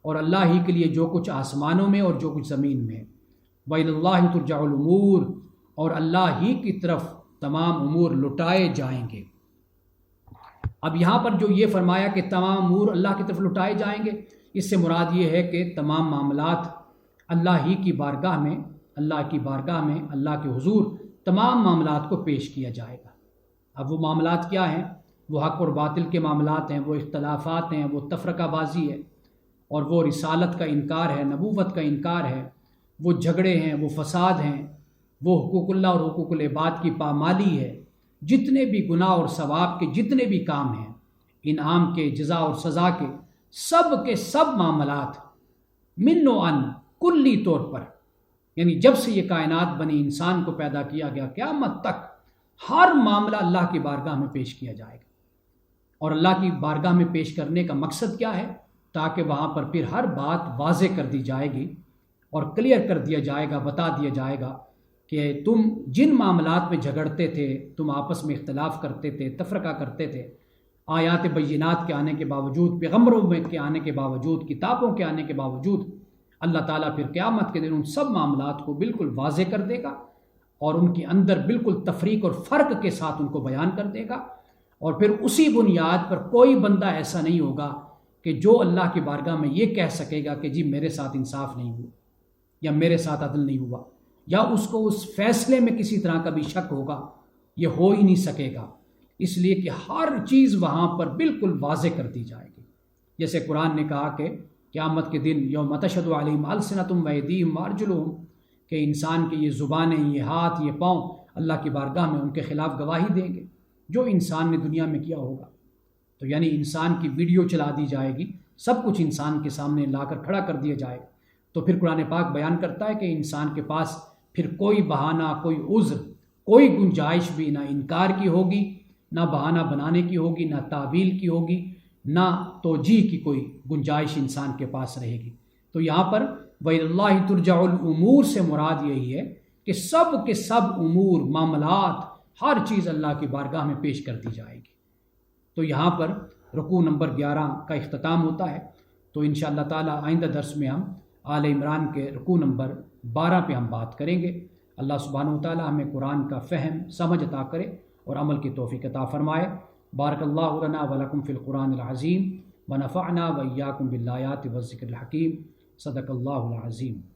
اور اللہ ہی کے لیے جو کچھ آسمانوں میں اور جو کچھ زمین میں ہے، وَإِلَى اللَّهِ تُرْجَعُ الْأُمُورُ، اور اللہ ہی کی طرف تمام امور لٹائے جائیں گے۔ اب یہاں پر جو یہ فرمایا کہ تمام امور اللہ کی طرف لٹائے جائیں گے، اس سے مراد یہ ہے کہ تمام معاملات اللہ ہی کی بارگاہ میں، اللہ کے حضور تمام معاملات کو پیش کیا جائے گا۔ اب وہ معاملات کیا ہیں؟ وہ حق اور باطل کے معاملات ہیں، وہ اختلافات ہیں، وہ تفرقہ بازی ہے، اور وہ رسالت کا انکار ہے، نبوت کا انکار ہے، وہ جھگڑے ہیں، وہ فساد ہیں، وہ حقوق اللہ اور حقوق العباد کی پامالی ہے، جتنے بھی گناہ اور ثواب کے جتنے بھی کام ہیں، انعام کے، جزا اور سزا کے سب معاملات من و ان کلی طور پر، یعنی جب سے یہ کائنات بنی، انسان کو پیدا کیا گیا، قیامت تک ہر معاملہ اللہ کی بارگاہ میں پیش کیا جائے گا۔ اور اللہ کی بارگاہ میں پیش کرنے کا مقصد کیا ہے؟ تاکہ وہاں پر پھر ہر بات واضح کر دی جائے گی اور کلیئر کر دیا جائے گا، بتا دیا جائے گا کہ تم جن معاملات میں جھگڑتے تھے، تم آپس میں اختلاف کرتے تھے، تفرقہ کرتے تھے، آیات بینات کے آنے کے باوجود، پیغمبروں کے آنے کے باوجود، کتابوں کے آنے کے باوجود، اللہ تعالیٰ پھر قیامت کے دن ان سب معاملات کو بالکل واضح کر دے گا اور ان کے اندر بالکل تفریق اور فرق کے ساتھ ان کو بیان کر دے گا۔ اور پھر اسی بنیاد پر کوئی بندہ ایسا نہیں ہوگا کہ جو اللہ کی بارگاہ میں یہ کہہ سکے گا کہ جی میرے ساتھ انصاف نہیں ہوا یا میرے ساتھ عدل نہیں ہوا، یا اس کو اس فیصلے میں کسی طرح کا بھی شک ہوگا، یہ ہو ہی نہیں سکے گا، اس لیے کہ ہر چیز وہاں پر بالکل واضح کر دی جائے گی۔ جیسے قرآن نے کہا کہ قیامت کے دن یوم تشہد علیہم السنتہم وایدیہم وارجلہم، کہ انسان کے یہ زبانیں، یہ ہاتھ، یہ پاؤں اللہ کی بارگاہ میں ان کے خلاف گواہی دیں گے، جو انسان نے دنیا میں کیا ہوگا۔ تو یعنی انسان کی ویڈیو چلا دی جائے گی، سب کچھ انسان کے سامنے لا کر کھڑا کر دیا جائے گا۔ تو پھر قرآن پاک بیان کرتا ہے کہ انسان کے پاس پھر کوئی بہانہ، کوئی عذر، کوئی گنجائش بھی نہ انکار کی ہوگی، نہ بہانہ بنانے کی ہوگی، نہ تعویل کی ہوگی، نہ توجیہ کی کوئی گنجائش انسان کے پاس رہے گی۔ تو یہاں پر وَإِلَى اللَّهِ تُرْجَعُ الْأُمُورُ سے مراد یہی ہے کہ سب کے سب امور، معاملات، ہر چیز اللہ کی بارگاہ میں پیش کر دی جائے گی۔ تو یہاں پر رکوع نمبر 11 کا اختتام ہوتا ہے۔ تو انشاءاللہ تعالیٰ آئندہ درس میں ہم آل عمران کے رکوع نمبر 12 پہ ہم بات کریں گے۔ اللہ سبحانہ و تعالیٰ ہمیں قرآن کا فہم سمجھ عطا کرے اور عمل کی توفیق عطا فرمائے۔ بارک اللہ لنا ولکم فی القرآن العظیم ونفعنا وإیاکم بالآیات والذکر الحکیم۔ صدق اللہ العظیم۔